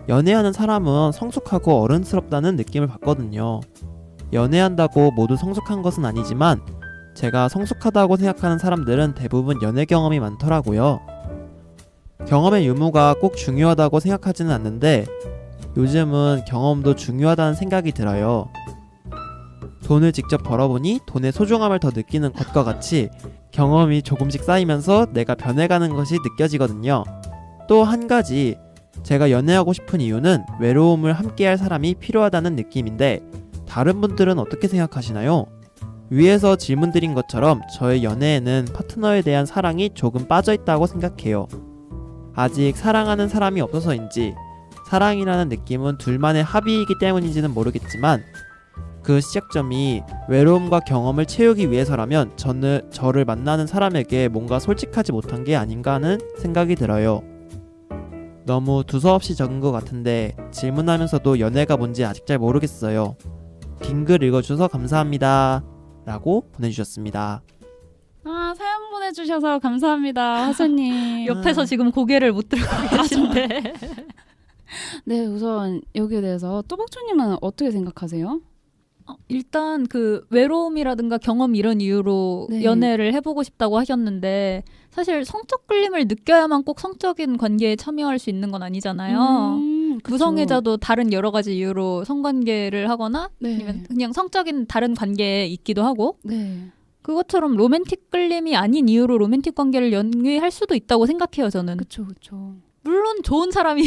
A: 연애하는 사람은 성숙하고 어른스럽다는 느낌을 받거든요. 연애한다고 모두 성숙한 것은 아니지만 제가 성숙하다고 생각하는 사람들은 대부분 연애 경험이 많더라고요. 경험의 유무가 꼭 중요하다고 생각하지는 않는데 요즘은 경험도 중요하다는 생각이 들어요. 돈을 직접 벌어보니 돈의 소중함을 더 느끼는 것과 같이 경험이 조금씩 쌓이면서 내가 변해가는 것이 느껴지거든요. 또 한 가지, 제가 연애하고 싶은 이유는 외로움을 함께할 사람이 필요하다는 느낌인데 다른 분들은 어떻게 생각하시나요? 위에서 질문 드린 것처럼 저의 연애에는 파트너에 대한 사랑이 조금 빠져있다고 생각해요. 아직 사랑하는 사람이 없어서인지 사랑이라는 느낌은 둘만의 합의이기 때문인지는 모르겠지만 그 시작점이 외로움과 경험을 채우기 위해서라면 저를 만나는 사람에게 뭔가 솔직하지 못한 게 아닌가 하는 생각이 들어요. 너무 두서없이 적은 것 같은데 질문하면서도 연애가 뭔지 아직 잘 모르겠어요. 긴 글 읽어주셔서 감사합니다. 라고 보내주셨습니다.
B: 아, 사연 보내주셔서 감사합니다, 화수님.
C: 옆에서 지금 고개를 못 들고 계신데.
B: 네, 우선 여기에 대해서 또박초님은 어떻게 생각하세요?
C: 일단 그 외로움이라든가 경험 이런 이유로
B: 네.
C: 연애를 해보고 싶다고 하셨는데 사실 성적 끌림을 느껴야만 꼭 성적인 관계에 참여할 수 있는 건 아니잖아요.
B: 그쵸.
C: 무성애자도 다른 여러 가지 이유로 성관계를 하거나
B: 네.
C: 아니면 그냥 성적인 다른 관계에 있기도 하고
B: 네.
C: 그것처럼 로맨틱 끌림이 아닌 이유로 로맨틱 관계를 연기할 수도 있다고 생각해요. 저는.
B: 그쵸.
C: 물론 좋은 사람을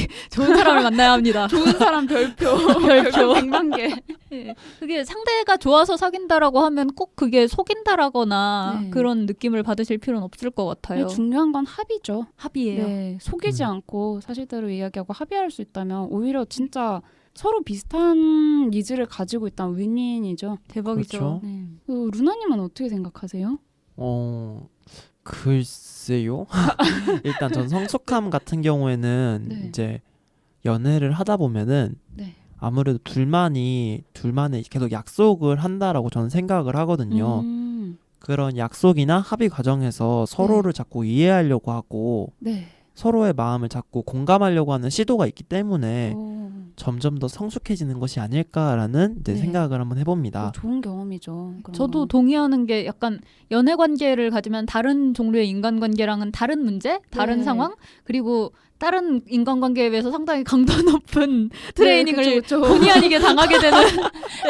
C: 만나야 합니다.
B: 좋은 사람 별표.
C: 별표.
B: 100만 개.
C: 예. 그게 상대가 좋아서 사귄다라고 하면 꼭 그게 속인다라거나
B: 네.
C: 그런 느낌을 받으실 필요는 없을 것 같아요.
B: 중요한 건 합의죠.
C: 합의예요.
B: 네, 속이지 않고 사실대로 이야기하고 합의할 수 있다면 오히려 진짜 서로 비슷한 니즈를 가지고 있다면 윈윈이죠.
C: 대박이죠.
A: 그렇죠.
B: 네. 루나님은 어떻게 생각하세요?
A: 글쎄요. 일단 전 성숙함 같은 경우에는
B: 네.
A: 이제 연애를 하다 보면은
B: 네.
A: 아무래도 둘만의 계속 약속을 한다라고 저는 생각을 하거든요. 그런 약속이나 합의 과정에서 서로를 자꾸 이해하려고 하고
B: 네.
A: 서로의 마음을 자꾸 공감하려고 하는 시도가 있기 때문에
B: 오,
A: 점점 더 성숙해지는 것이 아닐까라는 이제
B: 네.
A: 생각을 한번 해봅니다.
B: 좋은 경험이죠. 그런
C: 저도
B: 건.
C: 동의하는 게 약간 연애 관계를 가지면 다른 종류의 인간 관계랑은 다른 문제, 다른
B: 네.
C: 상황, 그리고 다른 인간 관계에 비해서 상당히 강도 높은 트레이닝을
B: 네, 그쵸.
C: 본의 아니게 당하게 되는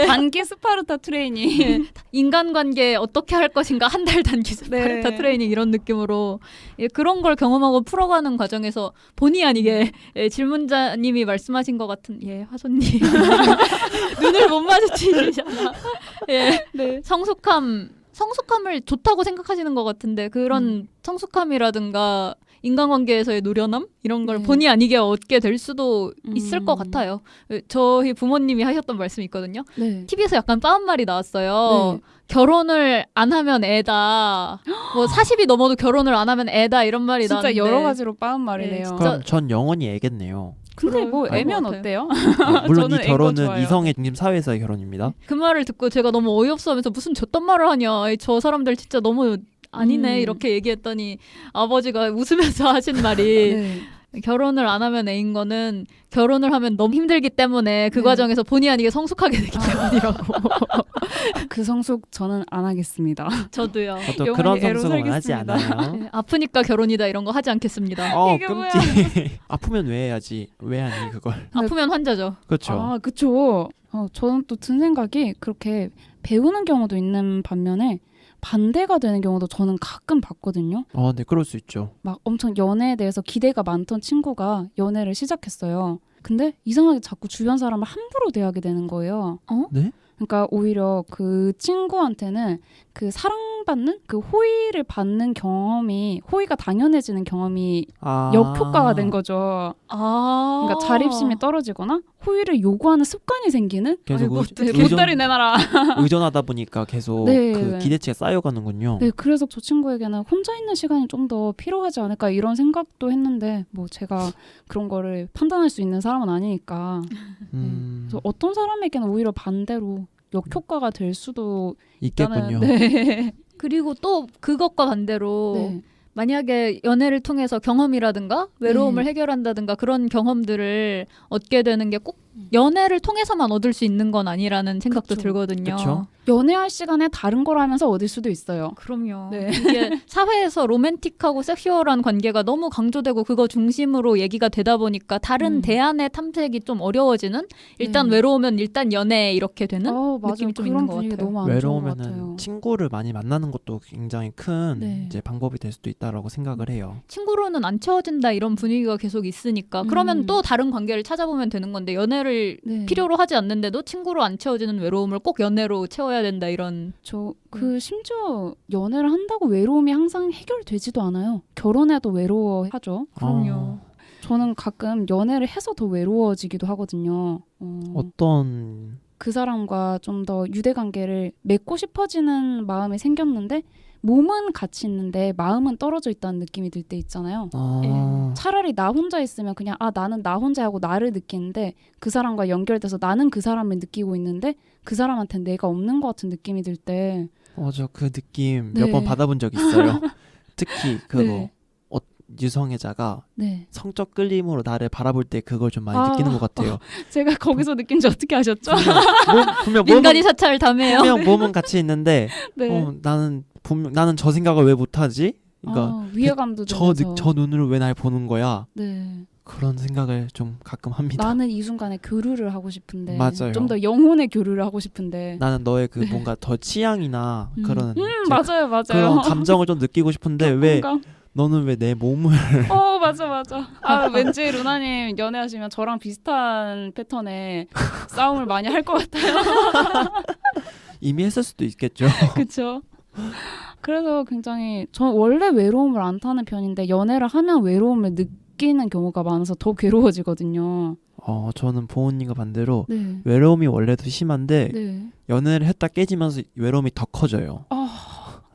B: 단기 스파르타 트레이닝.
C: 예, 인간관계 어떻게 할 것인가 한 달 단기 스파르타
B: 네.
C: 트레이닝 이런 느낌으로 예, 그런 걸 경험하고 풀어가는 과정에서 본의 아니게 예, 질문자님이 말씀하신 것 같은 예 화손님 눈을 못 마주치시잖아. 예,
B: 네.
C: 성숙함을 좋다고 생각하시는 것 같은데 그런 성숙함이라든가 인간관계에서의 노련함 이런 걸
B: 네.
C: 본의 아니게 얻게 될 수도 있을 것 같아요. 예, 저희 부모님이 하셨던 말씀이 있거든요.
B: 네.
C: TV에서 약간 빠운 말이 나왔어요.
B: 네.
C: 결혼을 안 하면 애다. 뭐 40이 넘어도 결혼을 안 하면 애다 이런 말이
B: 진짜
C: 나왔는데
B: 여러 가지로 빠은 말이네요.
C: 진짜-
A: 그럼 전 영원히 애겠네요.
B: 근데 뭐
C: 그럴
B: 애면
C: 것 같아요.
B: 어때요?
A: 물론 이
B: 저는 애인 거
A: 결혼은
B: 좋아요.
A: 이성의 중심 사회에서의 결혼입니다.
C: 그 말을 듣고 제가 너무 어이없어하면서 무슨 저딴 말을 하냐. 아이, 저 사람들 진짜 너무 아니네 이렇게 얘기했더니 아버지가 웃으면서 하신 말이
B: 네.
C: 결혼을 안 하면 애인 거는 결혼을 하면 너무 힘들기 때문에 그
B: 네.
C: 과정에서 본의 아니게 성숙하게 되기 때문이라고.
B: 그 성숙 저는 안 하겠습니다.
C: 저도요.
A: 또
B: 영원히
A: 그런
B: 애로
A: 성숙은 하지
B: 살겠습니다.
A: 않아요.
C: 네, 아프니까 결혼이다 이런 거 하지 않겠습니다.
B: 이게 뭐야?
A: 끔찍. 아프면 왜 해야지? 왜 하니 그걸?
C: 아프면 환자죠.
A: 그렇죠.
B: 아, 그쵸. 저는 또 든 생각이 그렇게 배우는 경우도 있는 반면에 반대가 되는 경우도 저는 가끔 봤거든요.
A: 네, 그럴 수 있죠.
B: 막 엄청 연애에 대해서 기대가 많던 친구가 연애를 시작했어요. 근데 이상하게 자꾸 주변 사람을 함부로 대하게 되는 거예요.
A: 네?
B: 그러니까 오히려 그 친구한테는 그 사랑받는 그 호의를 받는 경험이 호의가 당연해지는 경험이 역효과가 된 거죠.
C: 아.
B: 그러니까 자립심이 떨어지거나 호의를 요구하는 습관이 생기는.
A: 계속
C: 아이고,
B: 보따리 내놔라.
A: 의존하다 보니까 계속
B: 네.
A: 그 기대치가 쌓여가는군요.
B: 네, 그래서 저 친구에게는 혼자 있는 시간이 좀 더 필요하지 않을까 이런 생각도 했는데 뭐 제가 그런 거를 판단할 수 있는 사람은 아니니까. 그래서 어떤 사람에게는 오히려 반대로 역효과가 될 수도
A: 있겠군요.
B: 있다는. 네.
C: 그리고 또 그것과 반대로
B: 네.
C: 만약에 연애를 통해서 경험이라든가 외로움을
B: 네.
C: 해결한다든가 그런 경험들을 얻게 되는 게 꼭 연애를 통해서만 얻을 수 있는 건 아니라는 생각도
B: 그쵸.
C: 들거든요.
A: 그쵸.
B: 연애할 시간에 다른 걸 하면서 얻을 수도 있어요.
C: 그럼요.
B: 네.
C: 이게 사회에서 로맨틱하고 섹슈얼한 관계가 너무 강조되고 그거 중심으로 얘기가 되다 보니까 다른 대안의 탐색이 좀 어려워지는 일단
B: 네.
C: 외로우면 일단 연애 이렇게 되는
B: 맞아요.
C: 느낌이 좀
B: 그런
C: 있는 것
B: 분위기
C: 같아요.
B: 너무 안 좋은 것 같아요.
A: 외로우면은 친구를 많이 만나는 것도 굉장히 큰
B: 네.
A: 이제 방법이 될 수도 있다라고 생각을 해요.
C: 친구로는 안 채워진다 이런 분위기가 계속 있으니까 그러면 또 다른 관계를 찾아보면 되는 건데 연애를
B: 네.
C: 필요로 하지 않는데도 친구로 안 채워지는 외로움을 꼭 연애로 채워야 된다 이런.
B: 심지어 연애를 한다고 외로움이 항상 해결되지도 않아요. 결혼해도 외로워하죠.
C: 그럼요.
B: 저는 가끔 연애를 해서 더 외로워지기도 하거든요.
A: 어떤
B: 그 사람과 좀 더 유대 관계를 맺고 싶어지는 마음이 생겼는데 몸은 같이 있는데 마음은 떨어져 있다는 느낌이 들 때 있잖아요. 차라리 나 혼자 있으면 그냥 나는 나 혼자 하고 나를 느끼는데 그 사람과 연결돼서 나는 그 사람을 느끼고 있는데 그 사람한테는 내가 없는 것 같은 느낌이 들 때
A: 저 그 느낌
B: 네.
A: 몇 번 받아본 적 있어요. 특히 그거
B: 네.
A: 유성애자가
B: 네.
A: 성적 끌림으로 나를 바라볼 때 그걸 좀 많이
B: 아,
A: 느끼는 것 같아요.
B: 제가 거기서 느낀지 어떻게 아셨죠?
A: 분명
C: 민간이 사찰 담해요.
A: 분명 몸은 같이 있는데
B: 네.
A: 나는 저 생각을 왜 못하지? 그러니까
B: 위화감도
A: 저
B: 들면서
A: 눈으로 왜 날 보는 거야?
B: 네.
A: 그런 생각을 좀 가끔 합니다.
B: 나는 이 순간에 교류를 하고 싶은데
A: 맞아요.
B: 좀 더 영혼의 교류를 하고 싶은데
A: 나는 너의 그 뭔가 더 취향이나 그런
B: 맞아요.
A: 그런 감정을 좀 느끼고 싶은데 왜
B: 뭔가
A: 너는 왜 내 몸을
B: 맞아. 왠지 루나님 연애하시면 저랑 비슷한 패턴의 싸움을 많이 할 것 같아요.
A: 이미 했을 수도 있겠죠.
B: 그렇죠. 그래서 굉장히 전 원래 외로움을 안 타는 편인데 연애를 하면 외로움을 느끼는 경우가 많아서 더 괴로워지거든요.
A: 저는 보은님과 반대로
B: 네.
A: 외로움이 원래도 심한데
B: 네.
A: 연애를 했다 깨지면서 외로움이 더 커져요.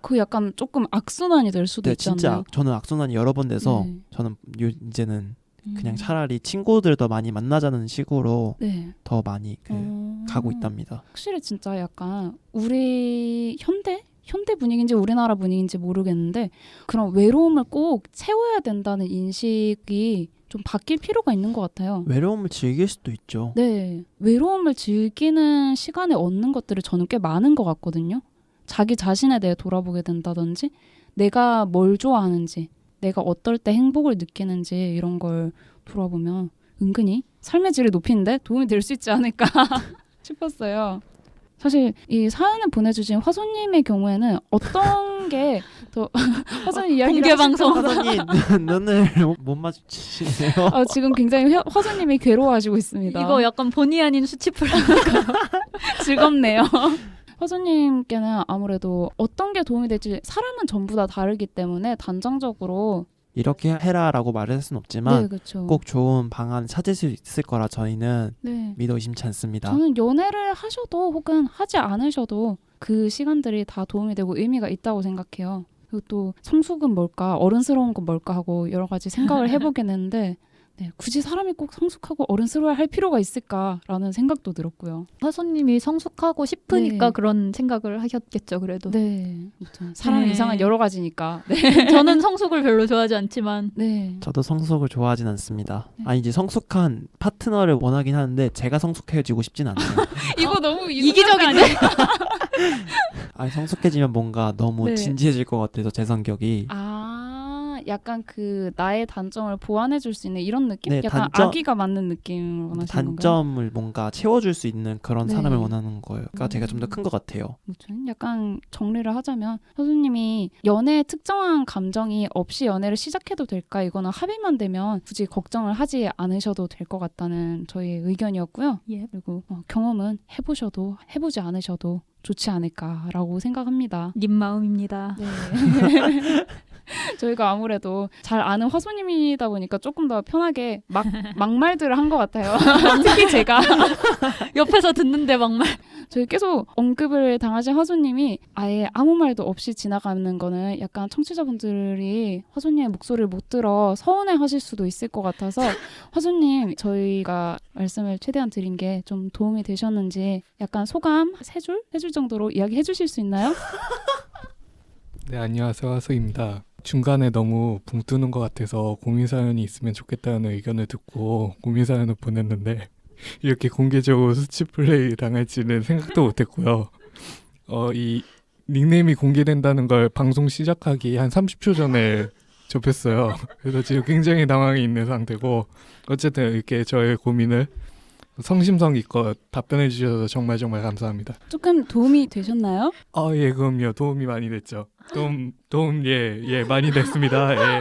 B: 그 약간 조금 악순환이 될 수도
A: 네,
B: 있잖아요.
A: 진짜 저는 악순환이 여러 번 돼서
B: 네.
A: 저는 이제는 그냥
B: 음.
A: 차라리 친구들 더 많이 만나자는 식으로
B: 네.
A: 더 많이 가고 있답니다.
B: 확실히 진짜 약간 우리 현대 분위기인지 우리나라 분위기인지 모르겠는데 그런 외로움을 꼭 채워야 된다는 인식이 좀 바뀔 필요가 있는 것 같아요.
A: 외로움을 즐길 수도 있죠.
B: 네, 외로움을 즐기는 시간을 얻는 것들이 저는 꽤 많은 것 같거든요. 자기 자신에 대해 돌아보게 된다든지 내가 뭘 좋아하는지 내가 어떨 때 행복을 느끼는지 이런 걸 돌아보면 은근히 삶의 질을 높이는데 도움이 될 수 있지 않을까 싶었어요. 사실 이 사연을 보내주신 화소님의 경우에는 어떤 게 더 화소님 이야기를
C: 공개 방송.
A: 화사님 눈을 못 마주치시네요.
B: 지금 굉장히 화소님이 괴로워하시고 있습니다.
C: 이거 약간 본의 아닌 수치풀.
B: 즐겁네요. 화소님께는 아무래도 어떤 게 도움이 될지 사람은 전부 다 다르기 때문에 단정적으로
A: 이렇게 해라라고 말할 수는 없지만
B: 네, 그렇죠.
A: 꼭 좋은 방안을 찾을 수 있을 거라 저희는
B: 네.
A: 믿어 의심치 않습니다.
B: 저는 연애를 하셔도 혹은 하지 않으셔도 그 시간들이 다 도움이 되고 의미가 있다고 생각해요. 그리고 또 성숙은 뭘까, 어른스러운 건 뭘까 하고 여러 가지 생각을 해보게 되는데 네, 굳이 사람이 꼭 성숙하고 어른스러워야 할 필요가 있을까라는 생각도 들었고요.
C: 화소님이 성숙하고 싶으니까
B: 네.
C: 그런 생각을 하셨겠죠. 그래도
B: 네, 아무튼 사람
C: 네.
B: 이상은 여러 가지니까. 네.
C: 저는 성숙을 별로 좋아하지 않지만
B: 네.
A: 저도 성숙을 좋아하진 않습니다.
B: 네.
A: 아니 이제 성숙한 파트너를 원하긴 하는데 제가 성숙해지고 싶진 않아요.
B: 이거 너무
C: 이기적인데?
A: 아니 성숙해지면 뭔가 너무
B: 네.
A: 진지해질 것 같아서 제 성격이.
B: 약간 그 나의 단점을 보완해 줄 수 있는 이런 느낌?
A: 네,
B: 약간
A: 단점-
B: 아기가 맞는 느낌을 원하시는 건가요?
A: 단점을 뭔가 채워줄 수 있는 그런
B: 네.
A: 사람을 원하는 거가 제가 좀 더 큰 것 같아요.
B: 아무튼 약간 정리를 하자면 선수님이 연애에 특정한 감정이 없이 연애를 시작해도 될까? 이거는 합의만 되면 굳이 걱정을 하지 않으셔도 될 것 같다는 저희의 의견이었고요.
C: 예.
B: 그리고 경험은 해보셔도 해보지 않으셔도 좋지 않을까라고 생각합니다.
C: 님 마음입니다.
B: 네. 저희가 아무래도 잘 아는 화소님이다 보니까 조금 더 편하게 막말들을 한 것 같아요. 특히 제가
C: 옆에서 듣는데 막말.
B: 저희 계속 언급을 당하신 화소님이 아예 아무 말도 없이 지나가는 거는 약간 청취자분들이 화소님의 목소리를 못 들어 서운해하실 수도 있을 것 같아서 화소님 저희가 말씀을 최대한 드린 게 좀 도움이 되셨는지 약간 소감 세 줄 정도로 이야기해 주실 수 있나요?
D: 네, 안녕하세요. 하수입니다. 중간에 너무 붕 뜨는 것 같아서 고민 사연이 있으면 좋겠다는 의견을 듣고 고민 사연을 보냈는데 이렇게 공개적으로 수치 플레이 당할지는 생각도 못했고요. 이 닉네임이 공개된다는 걸 방송 시작하기 한 30초 전에 접했어요. 그래서 지금 굉장히 당황해 있는 상태고 어쨌든 이렇게 저의 고민을 성심성의껏 답변해 주셔서 정말 감사합니다.
B: 조금 도움이 되셨나요?
D: 예, 그럼요. 도움이 많이 됐죠. 예, 많이 됐습니다. 예.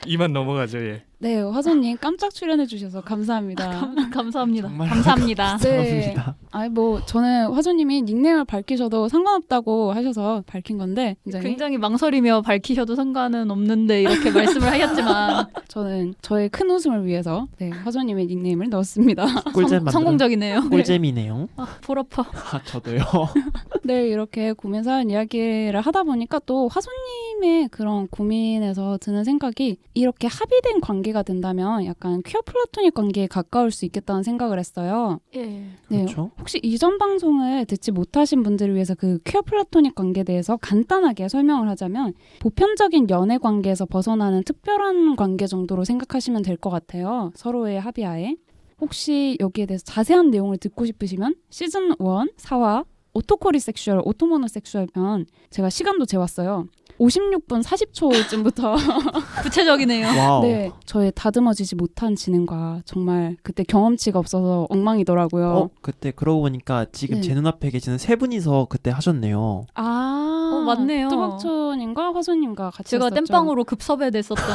D: 이만 넘어가죠, 예.
B: 네, 화소님 깜짝 출연해 주셔서 감사합니다.
C: 감사합니다.
A: 정말
C: 감사합니다.
B: 네.
A: 감사합니다.
B: 아니 뭐 저는 화소님이 닉네임을 밝히셔도 상관없다고 하셔서 밝힌 건데
C: 굉장히 망설이며 밝히셔도 상관은 없는데 이렇게 말씀을 하셨지만
B: 저는 저의 큰 웃음을 위해서 네, 화소님의 닉네임을 넣었습니다.
A: 꿀잼 만들어.
C: 성공적이네요.
A: 꿀잼이네요.
C: 볼 아파.
A: 저도요.
B: 네, 이렇게 고민 사연 이야기를 하다 보니까 또 화소님의 그런 고민에서 드는 생각이 이렇게 합의된 관계가 된다면 약간 퀴어 플라토닉 관계에 가까울 수 있겠다는 생각을 했어요.
C: 예.
B: 네,
A: 그렇죠.
B: 혹시 이전 방송을 듣지 못하신 분들을 위해서 그 퀴어 플라토닉 관계에 대해서 간단하게 설명을 하자면 보편적인 연애 관계에서 벗어나는 특별한 관계 정도로 생각하시면 될 것 같아요. 서로의 합의하에. 혹시 여기에 대해서 자세한 내용을 듣고 싶으시면 시즌 1 4화 오토코리 섹슈얼, 오토모노 섹슈얼편 제가 시간도 재왔어요. 56분 40초쯤부터
C: 구체적이네요.
A: 와우.
B: 네, 저의 다듬어지지 못한 진행과 정말 그때 경험치가 없어서 엉망이더라고요.
A: 그때 그러고 보니까 지금
B: 네.
A: 제 눈앞에 계시는 세 분이서 그때 하셨네요.
C: 맞네요.
B: 뚜벅초님과 화소님과 같이
C: 제가
B: 했었죠.
C: 땜빵으로 급섭외됐었던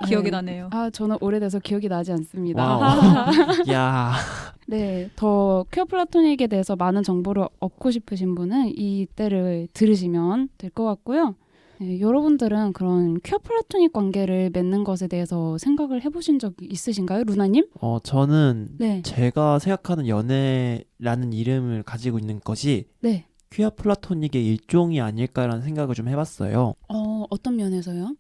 C: 기억이 나네요.
B: 저는 오래돼서 기억이 나지 않습니다.
A: 와우. 야,
B: 네, 더 퀴어 플라토닉에 대해서 많은 정보를 얻고 싶으신 분은 이때를 들으시면 될 것 같고요. 네, 여러분들은 그런 퀴어 플라토닉 관계를 맺는 것에 대해서 생각을 해보신 적 있으신가요, 루나님?
A: 저는
B: 네,
A: 제가 생각하는 연애라는 이름을 가지고 있는 것이
B: 네.
A: 퀴어 플라토닉의 일종이 아닐까라는 생각을 좀 해봤어요.
B: 어떤 면에서요?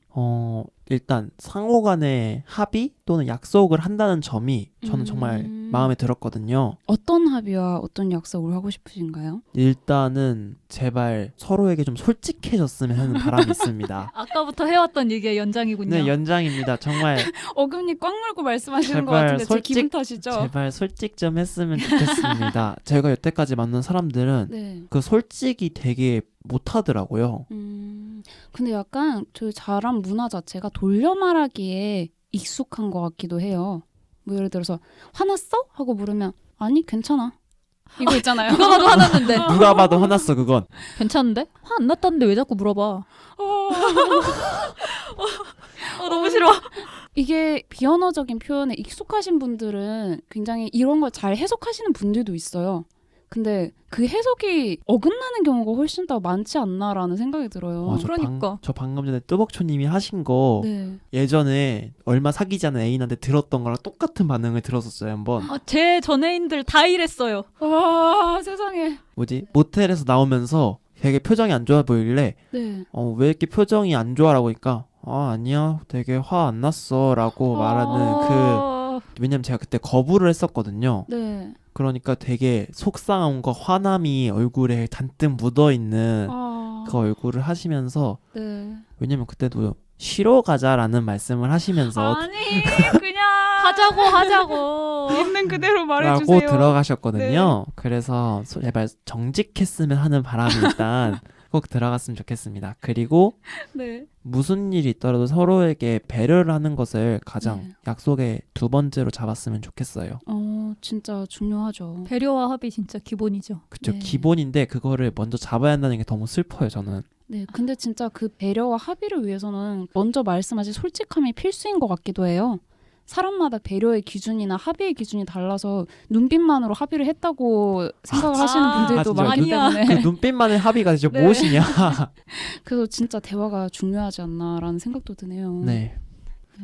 A: 일단 상호 간의 합의 또는 약속을 한다는 점이 저는 정말 마음에 들었거든요.
B: 어떤 합의와 어떤 약속을 하고 싶으신가요?
A: 일단은 제발 서로에게 좀 솔직해졌으면 하는 바람이 있습니다.
C: 아까부터 해왔던 얘기의 연장이군요.
A: 네, 연장입니다. 정말
B: 어금니 꽉 물고 말씀하시는 것
A: 제발
B: 같은데 제 기분 탓이죠?
A: 제발 솔직 좀 했으면 좋겠습니다. 제가 여태까지 만난 사람들은
B: 네.
A: 그 솔직이 되게 못하더라고요.
B: 근데 약간 저희 자란 문화 자체가 돌려 말하기에 익숙한 것 같기도 해요. 뭐 예를 들어서 화났어? 하고 물으면 아니 괜찮아. 이거 있잖아요.
C: 누가 봐도 화났는데
A: 누가 봐도 화났어 그건.
C: 괜찮은데? 화 안 났다는데 왜 자꾸 물어봐? 너무 싫어.
B: 이게 비언어적인 표현에 익숙하신 분들은 굉장히 이런 걸 잘 해석하시는 분들도 있어요. 근데 그 해석이 어긋나는 경우가 훨씬 더 많지 않나라는 생각이 들어요.
A: 저 방금 전에 뚜벅초님이 하신 거
B: 네.
A: 예전에 얼마 사귀지 않은 애인한테 들었던 거랑 똑같은 반응을 들었었어요 한번.
C: 제 전애인들 다 이랬어요.
B: 와 세상에.
A: 뭐지? 모텔에서 나오면서 되게 표정이 안 좋아 보이길래
B: 네.
A: 왜 이렇게 표정이 안 좋아라고 하니까 아니야 되게 화 안 났어 라고 말하는 왜냐면 제가 그때 거부를 했었거든요.
B: 네.
A: 그러니까 되게 속상함과 화남이 얼굴에 잔뜩 묻어있는 그 얼굴을 하시면서
B: 네.
A: 왜냐면 그때도 쉬러 가자라는 말씀을 하시면서
B: 아니 그냥
C: 하자고.
B: 있는 그대로
A: 라고
B: 말해주세요.
A: 들어가셨거든요. 그래서 제발 정직했으면 하는 바람이 일단 꼭 들어갔으면 좋겠습니다. 그리고
B: 네.
A: 무슨 일이 있더라도 서로에게 배려를 하는 것을 가장
B: 네.
A: 약속의 두 번째로 잡았으면 좋겠어요.
B: 진짜 중요하죠.
C: 배려와 합의 진짜 기본이죠.
A: 그쵸.
B: 네.
A: 기본인데 그거를 먼저 잡아야 한다는 게 너무 슬퍼요. 저는.
B: 네, 근데 진짜 그 배려와 합의를 위해서는 먼저 말씀하신 솔직함이 필수인 것 같기도 해요. 사람마다 배려의 기준이나 합의의 기준이 달라서 눈빛만으로 합의를 했다고 생각을 하시는 분들도
A: 진짜
B: 많기 때문에
A: 그 눈빛만의 합의가 진짜
C: 네.
A: 무엇이냐.
B: 그래서 진짜 대화가 중요하지 않나라는 생각도 드네요.
A: 네.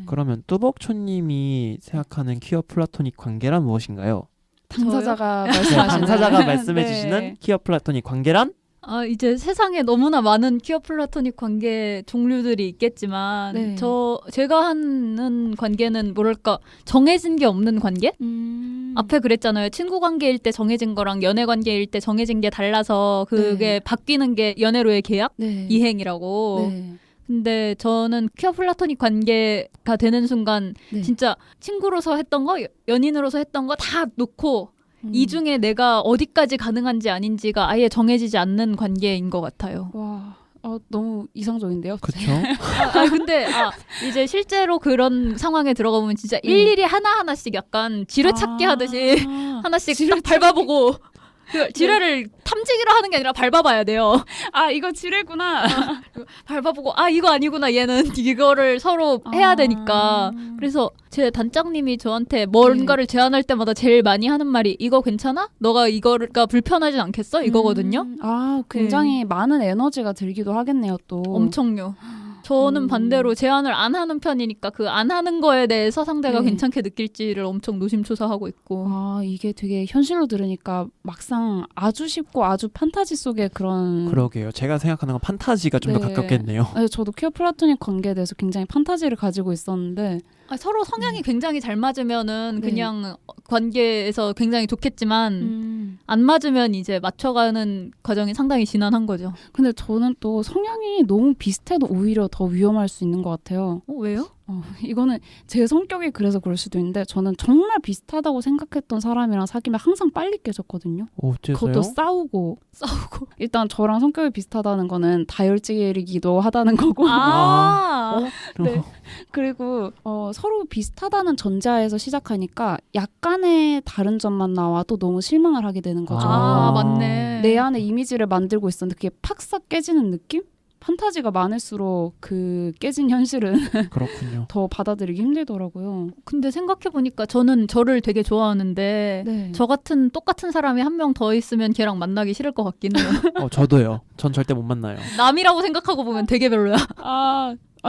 A: 그러면 뚜벅초님이 생각하는 퀴어 플라토닉 관계란 무엇인가요?
B: 당사자가
A: 네,
B: 말씀하시는
A: 당사자가 말씀해
B: 네.
A: 주시는 퀴어 플라토닉 관계란?
C: 이제 세상에 너무나 많은 퀴어 플라토닉 관계 종류들이 있겠지만
B: 네.
C: 제가 하는 관계는 뭐랄까 정해진 게 없는 관계? 앞에 그랬잖아요. 친구 관계일 때 정해진 거랑 연애 관계일 때 정해진 게 달라서 그게
B: 네.
C: 바뀌는 게 연애로의 계약?
B: 네.
C: 이행이라고.
B: 네.
C: 근데 저는 퀴어 플라토닉 관계가 되는 순간
B: 네.
C: 진짜 친구로서 했던 거, 연인으로서 했던 거 다 놓고 이
B: 음.
C: 중에 내가 어디까지 가능한지 아닌지가 아예 정해지지 않는 관계인 것 같아요.
B: 와, 너무 이상적인데요.
A: 그쵸?
C: 근데 이제 실제로 그런 상황에 들어가 보면 진짜 일일이 하나하나씩 약간 지뢰찾기 하듯이 하나씩 딱 밟아보고 그 지뢰를 탐지기로 하는 게 아니라 밟아봐야 돼요.
B: 이거 지뢰구나.
C: 밟아보고 이거 아니구나 얘는 이거를 서로 해야 되니까. 그래서 제 단장님이 저한테 뭔가를 제안할 때마다 제일 많이 하는 말이 이거 괜찮아? 너가 이거가 불편하진 않겠어? 이거거든요.
B: 굉장히 많은 에너지가 들기도 하겠네요. 또
C: 엄청요. 저는 반대로 제안을 안 하는 편이니까 그 안 하는 거에 대해서 상대가
B: 네.
C: 괜찮게 느낄지를 엄청 노심초사하고 있고.
B: 이게 되게 현실로 들으니까 막상 아주 쉽고 아주 판타지 속의 그런
A: 그러게요. 제가 생각하는 건 판타지가 좀 더
B: 네.
A: 가깝겠네요.
B: 네, 저도 퀴어 플라토닉 관계에 대해서 굉장히 판타지를 가지고 있었는데
C: 서로 성향이 굉장히 잘 맞으면은
B: 네.
C: 그냥 관계에서 굉장히 좋겠지만 안 맞으면 이제 맞춰가는 과정이 상당히 지난한 거죠.
B: 근데 저는 또 성향이 너무 비슷해도 오히려 더 위험할 수 있는 것 같아요.
C: 왜요?
B: 이거는 제 성격이 그래서 그럴 수도 있는데 저는 정말 비슷하다고 생각했던 사람이랑 사귀면 항상 빨리 깨졌거든요.
A: 어째서요?
B: 그것도 싸우고 일단 저랑 성격이 비슷하다는 거는 다혈질이기도 하다는 거고 네. 그리고 서로 비슷하다는 전제하에서 시작하니까 약간의 다른 점만 나와도 너무 실망을 하게 되는 거죠.
C: 맞네.
B: 내 안에 이미지를 만들고 있었는데 그게 팍싹 깨지는 느낌? 판타지가 많을수록 그 깨진 현실은
A: 그렇군요.
B: 더 받아들이기 힘들더라고요.
C: 근데 생각해보니까 저는 저를 되게 좋아하는데
B: 네.
C: 저 같은 똑같은 사람이 한 명 더 있으면 걔랑 만나기 싫을 것 같긴 해요.
A: 저도요. 전 절대 못 만나요.
C: 남이라고 생각하고 보면 되게 별로야.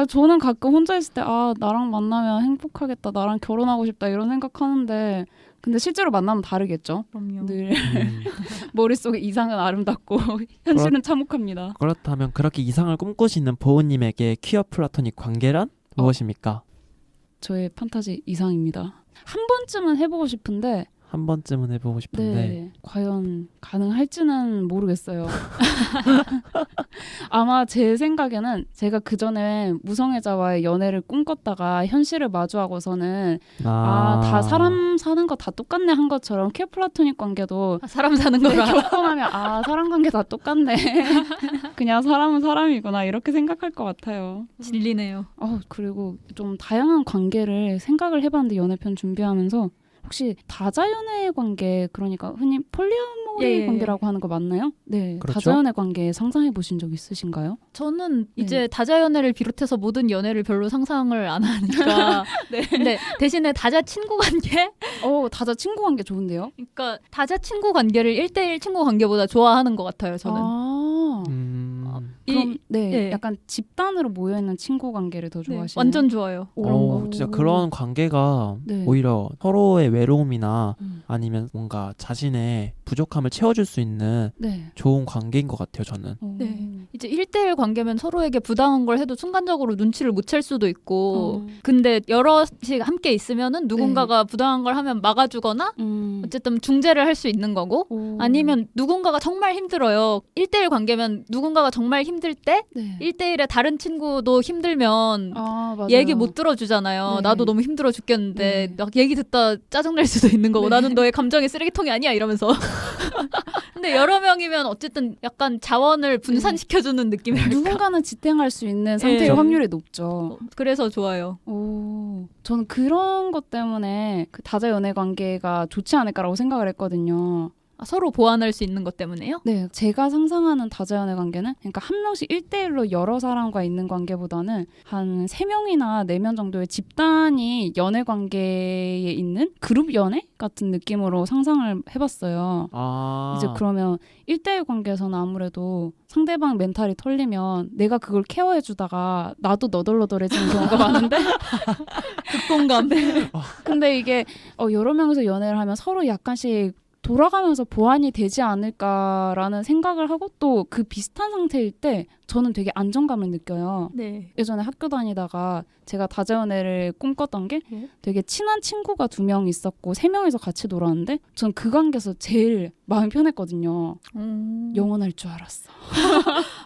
B: 저는 가끔 혼자 있을 때 나랑 만나면 행복하겠다, 나랑 결혼하고 싶다 이런 생각하는데 근데 실제로 만나면 다르겠죠.
C: 그럼요.
B: 늘 머릿속에 이상은 아름답고 현실은 참혹합니다.
A: 그렇다면 그렇게 이상을 꿈꾸시는 보은님에게 퀴어 플라토닉 관계란 무엇입니까?
B: 저의 판타지 이상입니다. 한 번쯤은 해보고 싶은데
A: 한 번쯤은 해보고 싶은데
B: 네, 과연 가능할지는 모르겠어요. 아마 제 생각에는 제가 그전에 무성애자와의 연애를 꿈꿨다가 현실을 마주하고서는 다 사람 사는 거 다 똑같네 한 것처럼 퀴어 플라토닉 관계도
C: 사람 사는 거라.
B: 겪고 나면 사람 관계 다 똑같네. 그냥 사람은 사람이구나 이렇게 생각할 것 같아요.
C: 진리네요.
B: 그리고 좀 다양한 관계를 생각을 해봤는데 연애편 준비하면서 혹시 다자연애 관계, 그러니까 흔히 폴리아모리 관계라고 하는 거 맞나요? 네,
A: 그렇죠?
B: 다자연애 관계 상상해 보신 적 있으신가요?
C: 저는 이제 다자연애를 비롯해서 모든 연애를 별로 상상을 안 하니까. 근데 대신에 다자 친구 관계?
B: 다자 친구 관계 좋은데요?
C: 그러니까 다자 친구 관계를 1대1 친구 관계보다 좋아하는 것 같아요. 저는.
B: 그럼
C: 네.
B: 약간 집단으로 모여있는 친구 관계를 더 좋아하시나요?
C: 완전 좋아요.
B: 그런 거.
A: 진짜 그런 관계가
B: 네.
A: 오히려 서로의 외로움이나
B: 음.
A: 아니면 뭔가 자신의 부족함을 채워줄 수 있는
B: 네.
A: 좋은 관계인 것 같아요. 저는.
C: 네. 이제 1대1 관계면 서로에게 부당한 걸 해도 순간적으로 눈치를 못 챌 수도 있고 근데 여럿이 함께 있으면은 누군가가 부당한 걸 하면 막아주거나 어쨌든 중재를 할 수 있는 거고 아니면 누군가가 정말 힘들어요. 1대1 관계면 누군가가 정말 힘들 때 1대1에 다른 친구도 힘들면
B: 맞아요.
C: 얘기 못 들어주잖아요.
B: 네.
C: 나도 너무 힘들어 죽겠는데
B: 네.
C: 막 얘기 듣다 짜증날 수도 있는 거고
B: 네.
C: 나는 너의 감정의 쓰레기통이 아니야 이러면서 근데 여러 명이면 어쨌든 약간 자원을 분산시켜주는 느낌이랄까.
B: 누군가는 지탱할 수 있는 상태의
C: 네.
B: 확률이 높죠.
C: 그래서 좋아요.
B: 저는 그런 것 때문에 그 다자 연애 관계가 좋지 않을까라고 생각을 했거든요.
C: 서로 보완할 수 있는 것 때문에요?
B: 네, 제가 상상하는 다자연애 관계는 그러니까 한 명씩 1대1로 여러 사람과 있는 관계보다는 한 3명이나 4명 정도의 집단이 연애 관계에 있는 그룹 연애 같은 느낌으로 상상을 해봤어요. 이제 그러면 1대1 관계에서는 아무래도 상대방 멘탈이 털리면 내가 그걸 케어해주다가 나도 너덜너덜해지는 경우가 많은데
C: 극공감.
B: 근데 이게 여러 명이서 연애를 하면 서로 약간씩 돌아가면서 보완이 되지 않을까라는 생각을 하고 또 그 비슷한 상태일 때 저는 되게 안정감을 느껴요.
C: 네.
B: 예전에 학교 다니다가 제가 다자연애를 꿈꿨던 게 되게 친한 친구가 2명 있었고 3명이서 같이 놀았는데 전 그 관계에서 제일 마음이 편했거든요. 영원할 줄 알았어.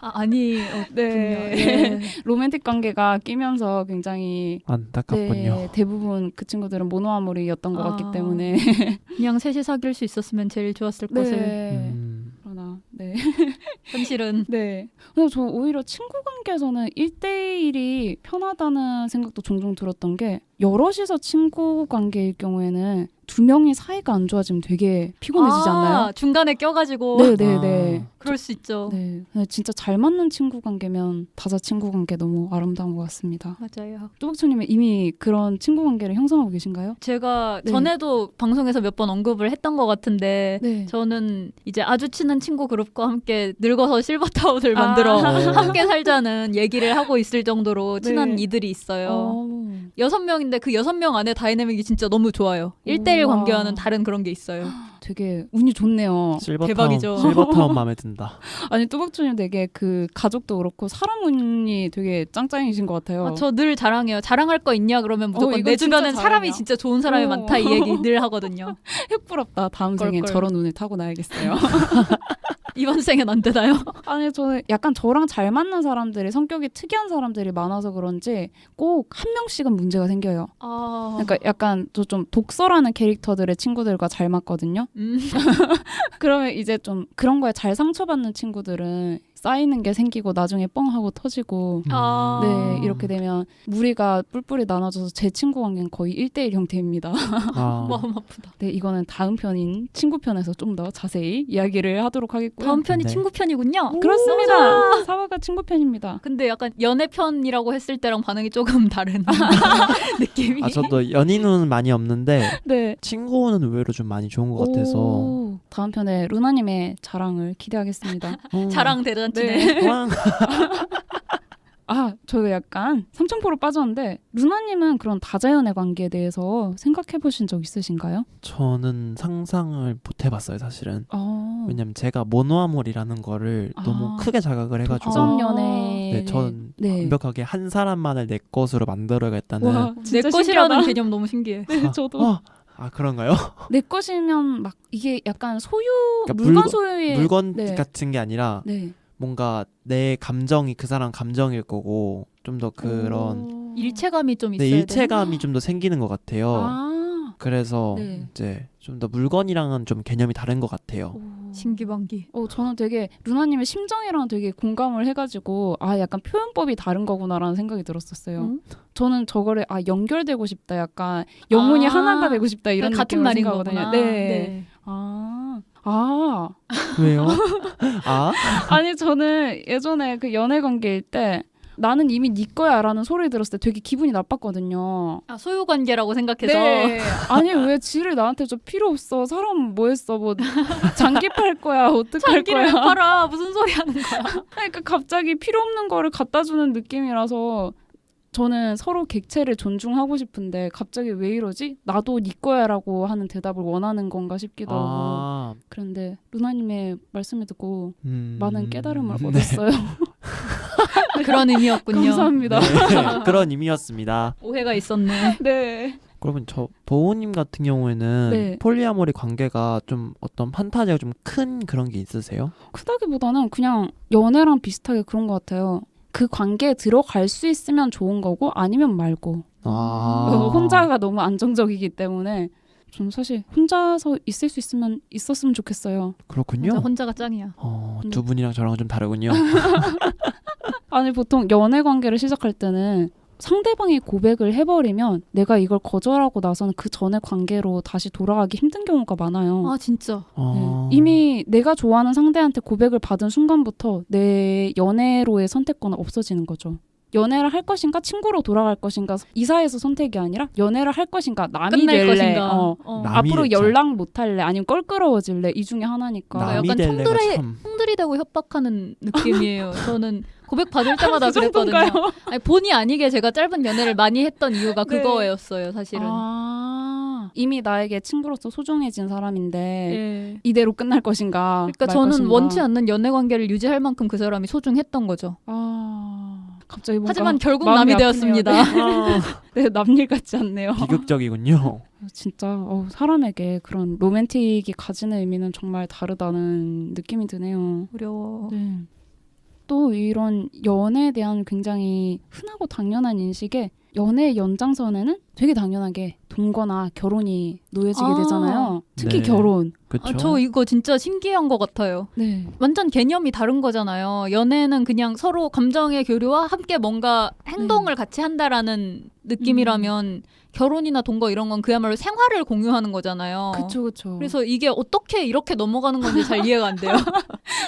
C: 아니었군요.
B: 네.
C: 예.
B: 로맨틱 관계가 끼면서 굉장히
A: 안타깝군요.
B: 네, 대부분 그 친구들은 모노아모리였던 것 같기 때문에
C: 그냥 셋이 사귈 수 있었으면 제일 좋았을 것을.
B: 네.
A: 음,
B: 그러나 네.
C: 현실은
B: 네. 근데 저 오히려 친구 관계에서는 1대1이 편하다는 생각도 종종 들었던 게 여럿이서 친구 관계일 경우에는 두 명이 사이가 안 좋아지면 되게 피곤해지지 않나요?
C: 중간에 껴가지고.
B: 네네네.
C: 그럴 수 있죠.
B: 네. 근데 진짜 잘 맞는 친구 관계면 다자 친구 관계 너무 아름다운 것 같습니다.
C: 맞아요.
B: 뚜벅초님은 이미 그런 친구 관계를 형성하고 계신가요?
C: 제가
B: 네.
C: 전에도 방송에서 몇 번 언급을 했던 것 같은데
B: 네.
C: 저는 이제 아주 친한 친구 그룹과 함께 늙어서 실버타운을 만들어 함께 살자는 얘기를 하고 있을 정도로 친한
B: 네.
C: 이들이 있어요. 6명인데 그 6명 안에 다이내믹이 진짜 너무 좋아요. 1대1
B: 우와.
C: 관계와는 다른 그런 게 있어요.
B: 되게 운이 좋네요.
C: 대박이죠.
A: 실버타운 마음에 든다.
B: 아니 뚜벅초님 되게 그 가족도 그렇고 사람 운이 되게 짱짱이신 것 같아요.
C: 저 늘 자랑해요. 자랑할 거 있냐 그러면 무조건
B: 이거
C: 내
B: 진짜
C: 주변엔 사람이
B: 자랑이야.
C: 진짜 좋은 사람이
B: 오.
C: 많다 이 얘기 늘 하거든요.
B: 핵부럽다. 다음 생엔
C: 껄껄.
B: 저런 운을 타고 나야겠어요.
C: 이번 생엔 안 되나요?
B: 아니 저는 약간 저랑 잘 맞는 사람들이 성격이 특이한 사람들이 많아서 그런지 꼭 한 명씩은 문제가 생겨요. 그러니까 약간 저 좀 독서라는 캐릭터들의 친구들과 잘 맞거든요. 그러면 이제 좀 그런 거에 잘 상처받는 친구들은 쌓이는 게 생기고 나중에 뻥 하고 터지고 네 이렇게 되면 무리가 뿔뿔이 나눠져서 제 친구 관계는 거의 1대1 형태입니다.
C: 마음 아프다.
B: 네 이거는 다음 편인 친구 편에서 좀 더 자세히 이야기를 하도록 하겠고요.
C: 다음 편이
A: 네.
C: 친구 편이군요.
B: 그렇습니다. 사과가 친구 편입니다.
C: 근데 약간 연애 편이라고 했을 때랑 반응이 조금 다른 느낌이.
A: 저도 연인은 많이 없는데
B: 네.
A: 친구는 의외로 좀 많이 좋은 것 같아서.
B: 오, 다음 편에 루나님의 자랑을 기대하겠습니다.
C: 자랑 대잔치네.
B: 네.
A: 왕.
B: 저희가 약간 삼천포로 빠졌는데 루나님은 그런 다자연의 관계에 대해서 생각해 보신 적 있으신가요?
A: 저는 상상을 못 해봤어요, 사실은.
B: 아,
A: 왜냐면 제가 모노아몰이라는 거를 너무 크게 자각을 해가지고
B: 독점 연애.
A: 네, 전
B: 네.
A: 완벽하게 한 사람만을 내 것으로 만들어야겠다는.
B: 와,
C: 내
B: 진짜
C: 것이라는
B: 신기하다.
C: 개념 너무 신기해.
B: 네, 저도
A: 그런가요?
B: 내 것이면 막 이게 약간 소유
A: 그러니까
B: 물건 소유의
A: 물건
B: 네.
A: 같은 게 아니라
B: 네.
A: 뭔가 내 감정이 그 사람 감정일 거고 좀 더 그런
C: 일체감이 좀
A: 내
C: 있어야
A: 일체감이 좀 더 생기는 것 같아요.
B: 아,
A: 그래서
B: 네.
A: 이제 좀 더 물건이랑은 좀 개념이 다른 것 같아요.
C: 신기방기.
B: 저는 되게 루나님의 심정이랑 되게 공감을 해가지고 약간 표현법이 다른 거구나라는 생각이 들었었어요.
C: 응?
B: 저는 저거를 연결되고 싶다, 약간 영혼이 하나가 되고 싶다 이런
C: 같은
B: 느낌을
C: 말인
B: 생각하거든요.
C: 거구나.
B: 네.
A: 왜요?
B: 아니 저는 예전에 그 연애 관계일 때 나는 이미 네 거야라는 소리를 들었을 때 되게 기분이 나빴거든요.
C: 소유 관계라고 생각해서.
B: 네. 아니 왜 지를 나한테 줘 필요 없어. 사람 뭐 했어. 뭐 장기 팔 거야. 어떡할
C: 장기를
B: 거야.
C: 팔아. 무슨 소리 하는 거야.
B: 그러니까 갑자기 필요 없는 거를 갖다 주는 느낌이라서 저는 서로 객체를 존중하고 싶은데 갑자기 왜 이러지? 나도 네 거야라고 하는 대답을 원하는 건가 싶기도 하고. 그런데 루나님의 말씀을 듣고 많은 깨달음을
A: 네.
B: 얻었어요.
C: 그런 의미였군요.
B: 감사합니다.
A: 네, 그런 의미였습니다.
C: 오해가 있었네.
B: 네.
A: 그러면 저 보호님 같은 경우에는
B: 네.
A: 폴리아모리 관계가 좀 어떤 판타지가 좀 큰 그런 게 있으세요?
B: 크다기보다는 그냥 연애랑 비슷하게 그런 것 같아요. 그 관계에 들어갈 수 있으면 좋은 거고 아니면 말고. 혼자가 너무 안정적이기 때문에 저는 사실 혼자서 있을 수 있으면 있었으면 좋겠어요.
A: 그렇군요.
C: 혼자가 짱이야.
A: 두 분이랑 저랑 좀 다르군요.
B: 아니 보통 연애 관계를 시작할 때는 상대방이 고백을 해버리면 내가 이걸 거절하고 나서는 그 전의 관계로 다시 돌아가기 힘든 경우가 많아요.
C: 진짜.
B: 네. 이미 내가 좋아하는 상대한테 고백을 받은 순간부터 내 연애로의 선택권은 없어지는 거죠. 연애를 할 것인가 친구로 돌아갈 것인가 이 사이에서 선택이 아니라 연애를 할 것인가 남이
C: 끝낼
B: 될래
C: 것인가.
A: 남이
B: 앞으로
A: 됐죠.
B: 연락 못할래 아니면 껄끄러워질래 이 중에 하나니까.
A: 남이
C: 약간
A: 될래가
C: 통들의-
A: 참.
C: 형들이 되고 협박하는 느낌이에요. 저는 고백 받을 때마다
B: 그
C: 그랬거든요.
B: 정도인가요?
C: 아니, 본의 아니게 제가 짧은 연애를 많이 했던 이유가
B: 네.
C: 그거였어요, 사실은.
B: 이미 나에게 친구로서 소중해진 사람인데
C: 예.
B: 이대로 끝날 것인가.
C: 그러니까
B: 말
C: 저는
B: 것인가.
C: 원치 않는 연애 관계를 유지할 만큼 그 사람이 소중했던 거죠.
B: 갑자기 뭔가
C: 하지만 결국
B: 마음이
C: 남이
B: 아프네요.
C: 되었습니다.
B: 네, 남일 같지 않네요.
A: 비극적이군요.
B: 진짜 사람에게 그런 로맨틱이 가지는 의미는 정말 다르다는 느낌이 드네요.
C: 어려워.
B: 네. 또 이런 연애에 대한 굉장히 흔하고 당연한 인식에 연애의 연장선에는 되게 당연하게 동거나 결혼이 놓여지게
C: 아.
B: 되잖아요. 특히
A: 네.
B: 결혼.
A: 그렇죠.
C: 저 이거 진짜 신기한 것 같아요.
B: 네.
C: 완전 개념이 다른 거잖아요. 연애는 그냥 서로 감정의 교류와 함께 뭔가 행동을 같이 한다라는 느낌이라면 결혼이나 동거 이런 건 그야말로 생활을 공유하는 거잖아요.
B: 그쵸.
C: 그래서 이게 어떻게 이렇게 넘어가는 건지 잘 이해가 안 돼요.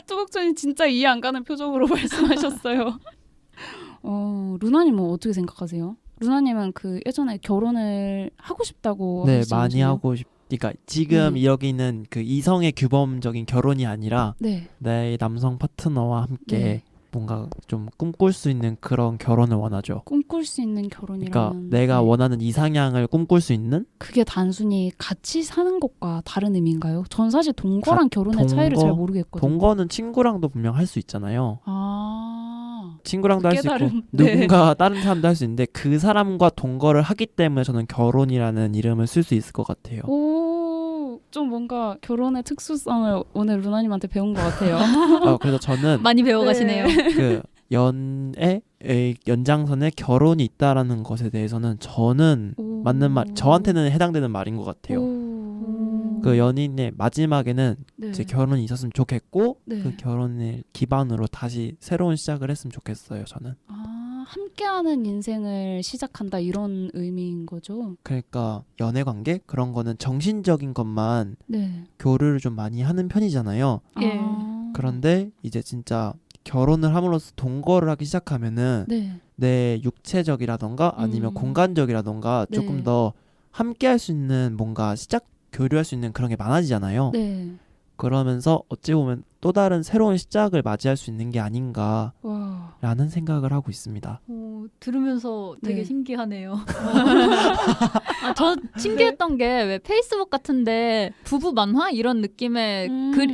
B: 쪼박전이 진짜 이해 안 가는 표정으로 말씀하셨어요. 루나님은 어떻게 생각하세요? 루나님은 그 예전에 결혼을 하고 싶다고
A: 네,
B: 하시지
A: 많이
B: 않으셨나요?
A: 하고 그러니까 지금
B: 네.
A: 여기는 그 이성의 규범적인 결혼이 아니라
B: 네.
A: 내 남성 파트너와 함께
B: 네.
A: 뭔가 좀 꿈꿀 수 있는 그런 결혼을 원하죠.
B: 꿈꿀 수 있는 결혼이라면
A: 그러니까 내가
B: 네.
A: 원하는 이상향을 꿈꿀 수 있는
B: 그게 단순히 같이 사는 것과 다른 의미인가요? 전 사실 동거랑 결혼의 차이를 잘 모르겠거든요.
A: 동거는 친구랑도 분명 할 수 있잖아요. 친구랑도 할 수 있고
B: 깨달음. 네.
A: 누군가 다른 사람도 할 수 있는데 그 사람과 동거를 하기 때문에 저는 결혼이라는 이름을 쓸 수 있을 것 같아요.
B: 좀 뭔가 결혼의 특수성을 오늘 루나님한테 배운 것 같아요.
A: 그래서 저는
C: 많이 배워가시네요.
A: 그 연애의 연장선에 결혼이 있다라는 것에 대해서는 저는 맞는 말, 저한테는 해당되는 말인 것 같아요. 그 연인의 마지막에는
B: 네.
A: 이제 결혼이 있었으면 좋겠고
B: 네.
A: 그 결혼을 기반으로 다시 새로운 시작을 했으면 좋겠어요. 저는.
B: 함께하는 인생을 시작한다 이런 의미인 거죠.
A: 그러니까 연애 관계 그런 거는 정신적인 것만
B: 네.
A: 교류를 좀 많이 하는 편이잖아요.
C: 예.
A: 그런데 이제 진짜 결혼을 함으로써 동거를 하기 시작하면은
B: 네.
A: 내 육체적이라던가 아니면 공간적이라던가
B: 네.
A: 조금 더 함께 할 수 있는 뭔가 교류할 수 있는 그런 게 많아지잖아요.
B: 네.
A: 그러면서 어찌 보면 또 다른 새로운 시작을 맞이할 수 있는 게 아닌가라는
B: 와.
A: 생각을 하고 있습니다.
C: 들으면서 되게
B: 네.
C: 신기하네요. 저 신기했던 게 왜 페이스북 같은데 부부 만화 이런 느낌의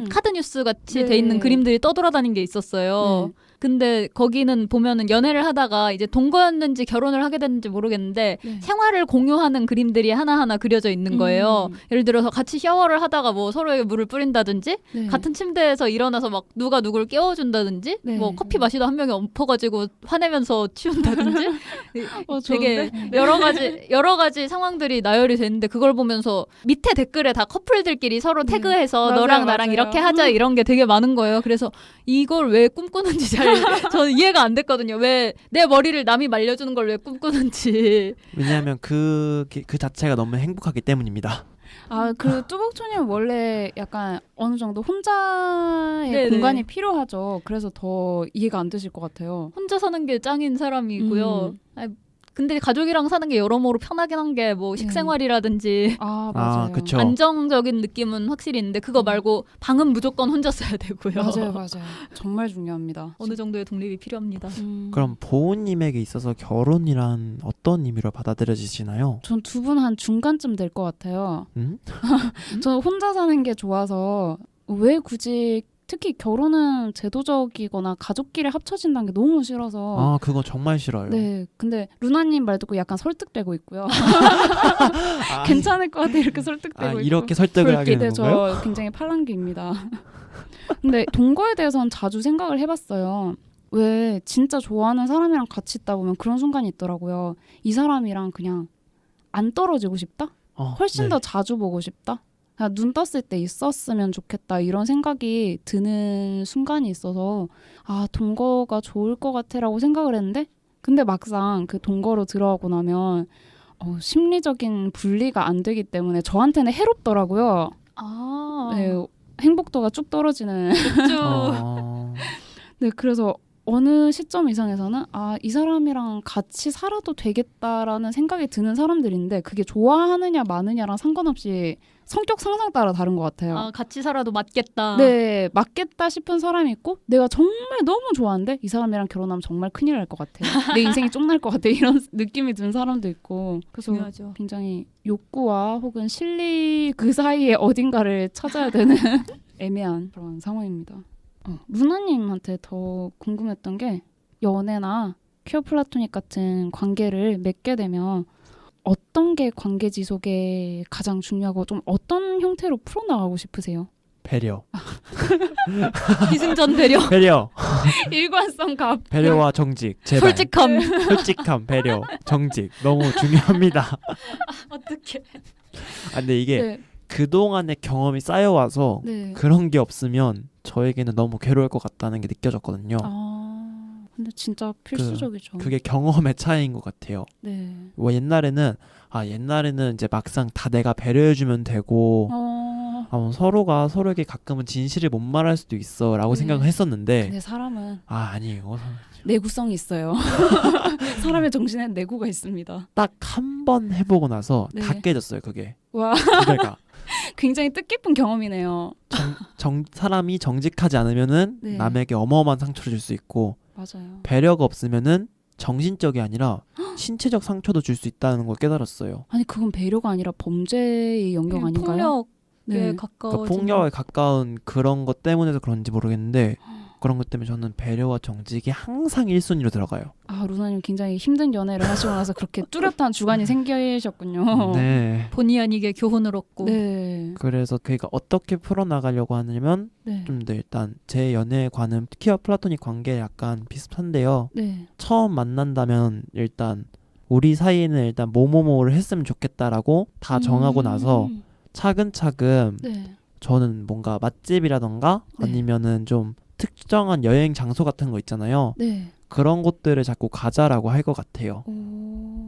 C: 카드 뉴스 같이
B: 네.
C: 돼 있는 그림들이 떠돌아다닌 게 있었어요.
B: 네.
C: 근데 거기는 보면은 연애를 하다가 이제 동거였는지 결혼을 하게 됐는지 모르겠는데
B: 네.
C: 생활을 공유하는 그림들이 하나하나 그려져 있는 거예요. 예를 들어서 같이 샤워를 하다가 뭐 서로에게 물을 뿌린다든지
B: 네.
C: 같은 침대에서 일어나서 막 누가 누구를 깨워준다든지
B: 네.
C: 뭐 커피 마시다 한 명이 엎어가지고 화내면서 치운다든지 되게
B: 좋은데?
C: 여러 가지 상황들이 나열이 되는데 그걸 보면서 밑에 댓글에 다 커플들끼리 서로
B: 네.
C: 태그해서
B: 맞아요,
C: 너랑 나랑
B: 맞아요.
C: 이렇게 하자 이런 게 되게 많은 거예요. 그래서 이걸 왜 꿈꾸는지 잘 저는 이해가 안 됐거든요. 왜 내 머리를 남이 말려주는 걸 왜 꿈꾸는지.
A: 왜냐하면 그 자체가 너무 행복하기 때문입니다.
B: 그 뚜벅초님 원래 약간 어느 정도 혼자의
C: 네네.
B: 공간이 필요하죠. 그래서 더 이해가 안 되실 것 같아요.
C: 혼자 사는 게 짱인 사람이고요. 근데 가족이랑 사는 게 여러모로 편하긴 한 게 뭐 식생활이라든지
B: 맞아요.
A: 그쵸.
C: 안정적인 느낌은 확실히 있는데 그거 말고 방은 무조건 혼자 써야 되고요.
B: 맞아요. 정말 중요합니다.
C: 어느 정도의 독립이 필요합니다.
A: 그럼 보은님에게 있어서 결혼이란 어떤 의미로 받아들여지시나요?
B: 전 두 분 한 중간쯤 될 것 같아요. 저는 혼자 사는 게 좋아서 왜 굳이 특히 결혼은 제도적이거나 가족끼리 합쳐진다는 게 너무 싫어서
A: 그거 정말 싫어요.
B: 네, 근데 루나님 말 듣고 약간 설득되고 있고요. 괜찮을 것 같아 이렇게 설득되고 있고.
A: 이렇게 설득을 하게 되는
B: 저
A: 건가요?
B: 굉장히 팔랑귀입니다. 근데 동거에 대해서는 자주 생각을 해봤어요. 왜 진짜 좋아하는 사람이랑 같이 있다 보면 그런 순간이 있더라고요. 이 사람이랑 그냥 안 떨어지고 싶다? 훨씬
A: 네.
B: 더 자주 보고 싶다? 그냥 눈 떴을 때 있었으면 좋겠다 이런 생각이 드는 순간이 있어서 동거가 좋을 것 같아라고 생각을 했는데 근데 막상 그 동거로 들어가고 나면 심리적인 분리가 안 되기 때문에 저한테는 해롭더라고요. 네, 행복도가 쭉 떨어지는. 네, 그래서 어느 시점 이상에서는 이 사람이랑 같이 살아도 되겠다라는 생각이 드는 사람들인데 그게 좋아하느냐 마느냐랑 상관없이 성격 상상 따라 다른 것 같아요.
C: 같이 살아도 맞겠다.
B: 네, 맞겠다 싶은 사람이 있고 내가 정말 너무 좋아하는데 이 사람이랑 결혼하면 정말 큰일 날 것 같아. 내 인생이 쪽날 것 같아. 이런 느낌이 든 사람도 있고 그래서
C: 중요하죠.
B: 굉장히 욕구와 혹은 실리 그 사이에 어딘가를 찾아야 되는 애매한 그런 상황입니다. 루나님한테 더 궁금했던 게 연애나 퀴어 플라토닉 같은 관계를 맺게 되면 어떤 게 관계 지속에 가장 중요하고 좀 어떤 형태로 풀어나가고 싶으세요?
A: 배려.
C: 기승전 배려.
A: 배려.
B: 일관성 갑.
A: 배려와 정직, 제발.
C: 솔직함.
A: 솔직함, 배려, 정직 너무 중요합니다.
C: 어떻게?
A: 아, 근데 이게
B: 네.
A: 그동안의 경험이 쌓여와서
B: 네.
A: 그런 게 없으면 저에게는 너무 괴로울 것 같다는 게 느껴졌거든요.
B: 근데 진짜 필수적이죠.
A: 그게 경험의 차이인 것 같아요.
B: 네.
A: 뭐 옛날에는 이제 막상 다 내가 배려해주면 되고 뭐 서로가 서로에게 가끔은 진실을 못 말할 수도 있어라고
B: 네.
A: 생각을 했었는데
B: 근데 사람은
A: 아니에요.
B: 내구성이 있어요. 사람의 정신에는 내구가 있습니다.
A: 딱 한 번 해보고 나서
B: 네.
A: 다 깨졌어요. 그게
B: 와,
A: 기대가.
B: 굉장히 뜻깊은 경험이네요.
A: 사람이 정직하지 않으면은
B: 네.
A: 남에게 어마어마한 상처를 줄 수 있고
B: 맞아요.
A: 배려가 없으면은 정신적이 아니라 신체적 상처도 줄 수 있다는 걸 깨달았어요.
B: 아니 그건 배려가 아니라 범죄의 영역 아닌가요?
C: 폭력에
B: 네.
C: 가까워지는.
A: 그러니까 폭력에 가까운 그런 것 때문에서 그런지 모르겠는데 그런 것 때문에 저는 배려와 정직이 항상 1순위로 들어가요.
B: 루나님 굉장히 힘든 연애를 하시고 나서 그렇게 뚜렷한 주관이 생기셨군요.
A: 네.
C: 본의 아니게 교훈을 얻고.
B: 네.
A: 그래서 그가 어떻게 풀어나가려고 하냐면
B: 네.
A: 좀 더 일단 제 연애관은 키와 플라토닉 관계에 약간 비슷한데요.
B: 네.
A: 처음 만난다면 일단 우리 사이에는 일단 뭐뭐뭐를 했으면 좋겠다라고 다 정하고 나서 차근차근
B: 네.
A: 저는 뭔가 맛집이라던가
B: 네.
A: 아니면은 좀 특정한 여행 장소 같은 거 있잖아요.
B: 네.
A: 그런 곳들을 자꾸 가자라고 할 것 같아요.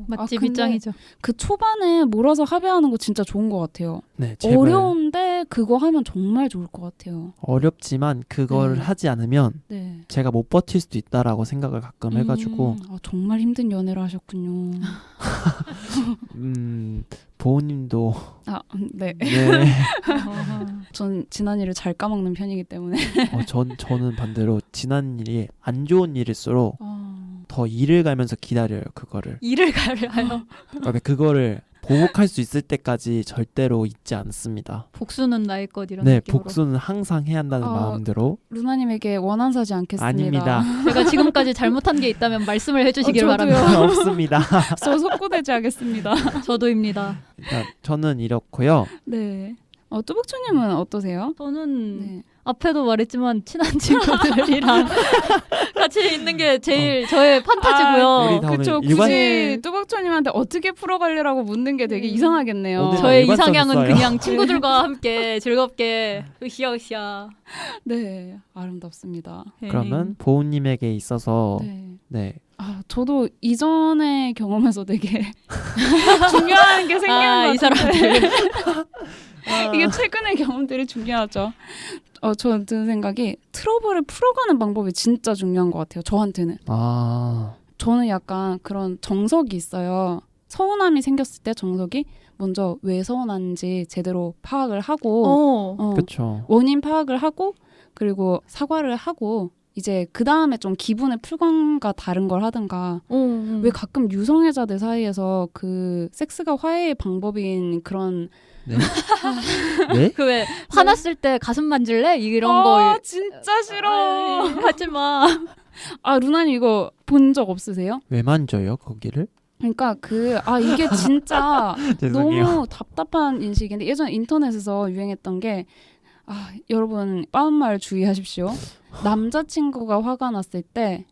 C: 맛집이
B: 근데
C: 짱이죠.
B: 그 초반에 몰아서 합의하는 거 진짜 좋은 것 같아요.
A: 네, 제발.
B: 어려운데 그거 하면 정말 좋을 것 같아요.
A: 어렵지만 그걸
B: 네.
A: 하지 않으면
B: 네.
A: 제가 못 버틸 수도 있다라고 생각을 가끔 해가지고
B: 정말 힘든 연애를 하셨군요.
A: 보호님도
B: 네.
A: 네.
B: 전 지난 일을 잘 까먹는 편이기 때문에.
A: 저는 반대로 지난 일이 안 좋은 일일수록 더 일을 가면서 기다려요. 그거를.
C: 일을 가려요.
A: 그러니까 그거를 보복할 수 있을 때까지 절대로 잊지 않습니다.
C: 복수는 나의 것 이런
A: 네,
C: 느낌으로.
A: 복수는 항상 해야 한다는 마음대로.
B: 루나님에게 원한사지 않겠습니다.
A: 아닙니다.
C: 제가 지금까지 잘못한 게 있다면 말씀을 해주시길
B: 저도요.
C: 바랍니다.
A: 없습니다.
B: 저 속고되지 하겠습니다.
C: 저도입니다.
A: 일단 저는 이렇고요.
B: 네. 뚜벅초님은 어떠세요?
C: 저는
B: 네.
C: 앞에도 말했지만 친한 친구들이랑 같이 있는 게 제일 저의 판타지고요.
A: 우리 다
B: 그쵸.
A: 오늘 일관-
B: 굳이 뚜벅초님한테 어떻게 풀어가려고 묻는 게 되게 이상하겠네요.
A: 오늘
C: 저의
A: 일관성
C: 이상향은
A: 있어요.
C: 그냥 친구들과 함께 즐겁게 으쌰으쌰.
B: 네. 아름답습니다.
A: 그러면 보우님에게 있어서
B: 네.
A: 네.
B: 저도 이전의 경험에서 되게 중요한 게 생기는
C: 이
B: 것 같은데
C: 사람들.
B: 이게 최근의 경험들이 중요하죠. 저 드는 생각이 트러블을 풀어가는 방법이 진짜 중요한 것 같아요. 저한테는. 저는 약간 그런 정석이 있어요. 서운함이 생겼을 때 정석이 먼저 왜 서운한지 제대로 파악을 하고
A: 그렇죠.
B: 원인 파악을 하고 그리고 사과를 하고 이제 그 다음에 좀 기분의 풀감과 다른 걸 하든가. 왜 가끔 유성애자들 사이에서 그 섹스가 화해의 방법인 그런
A: 네? 네?
C: 그 왜 화났을 때 가슴 만질래? 이런 거
B: 진짜 싫어.
C: 하지 마.
B: 루나님 이거 본 적 없으세요?
A: 왜 만져요 거기를?
B: 그러니까 이게 진짜
A: 죄송해요.
B: 너무 답답한 인식인데 예전 인터넷에서 유행했던 게 여러분 빠른 말 주의하십시오. 남자친구가 화가 났을 때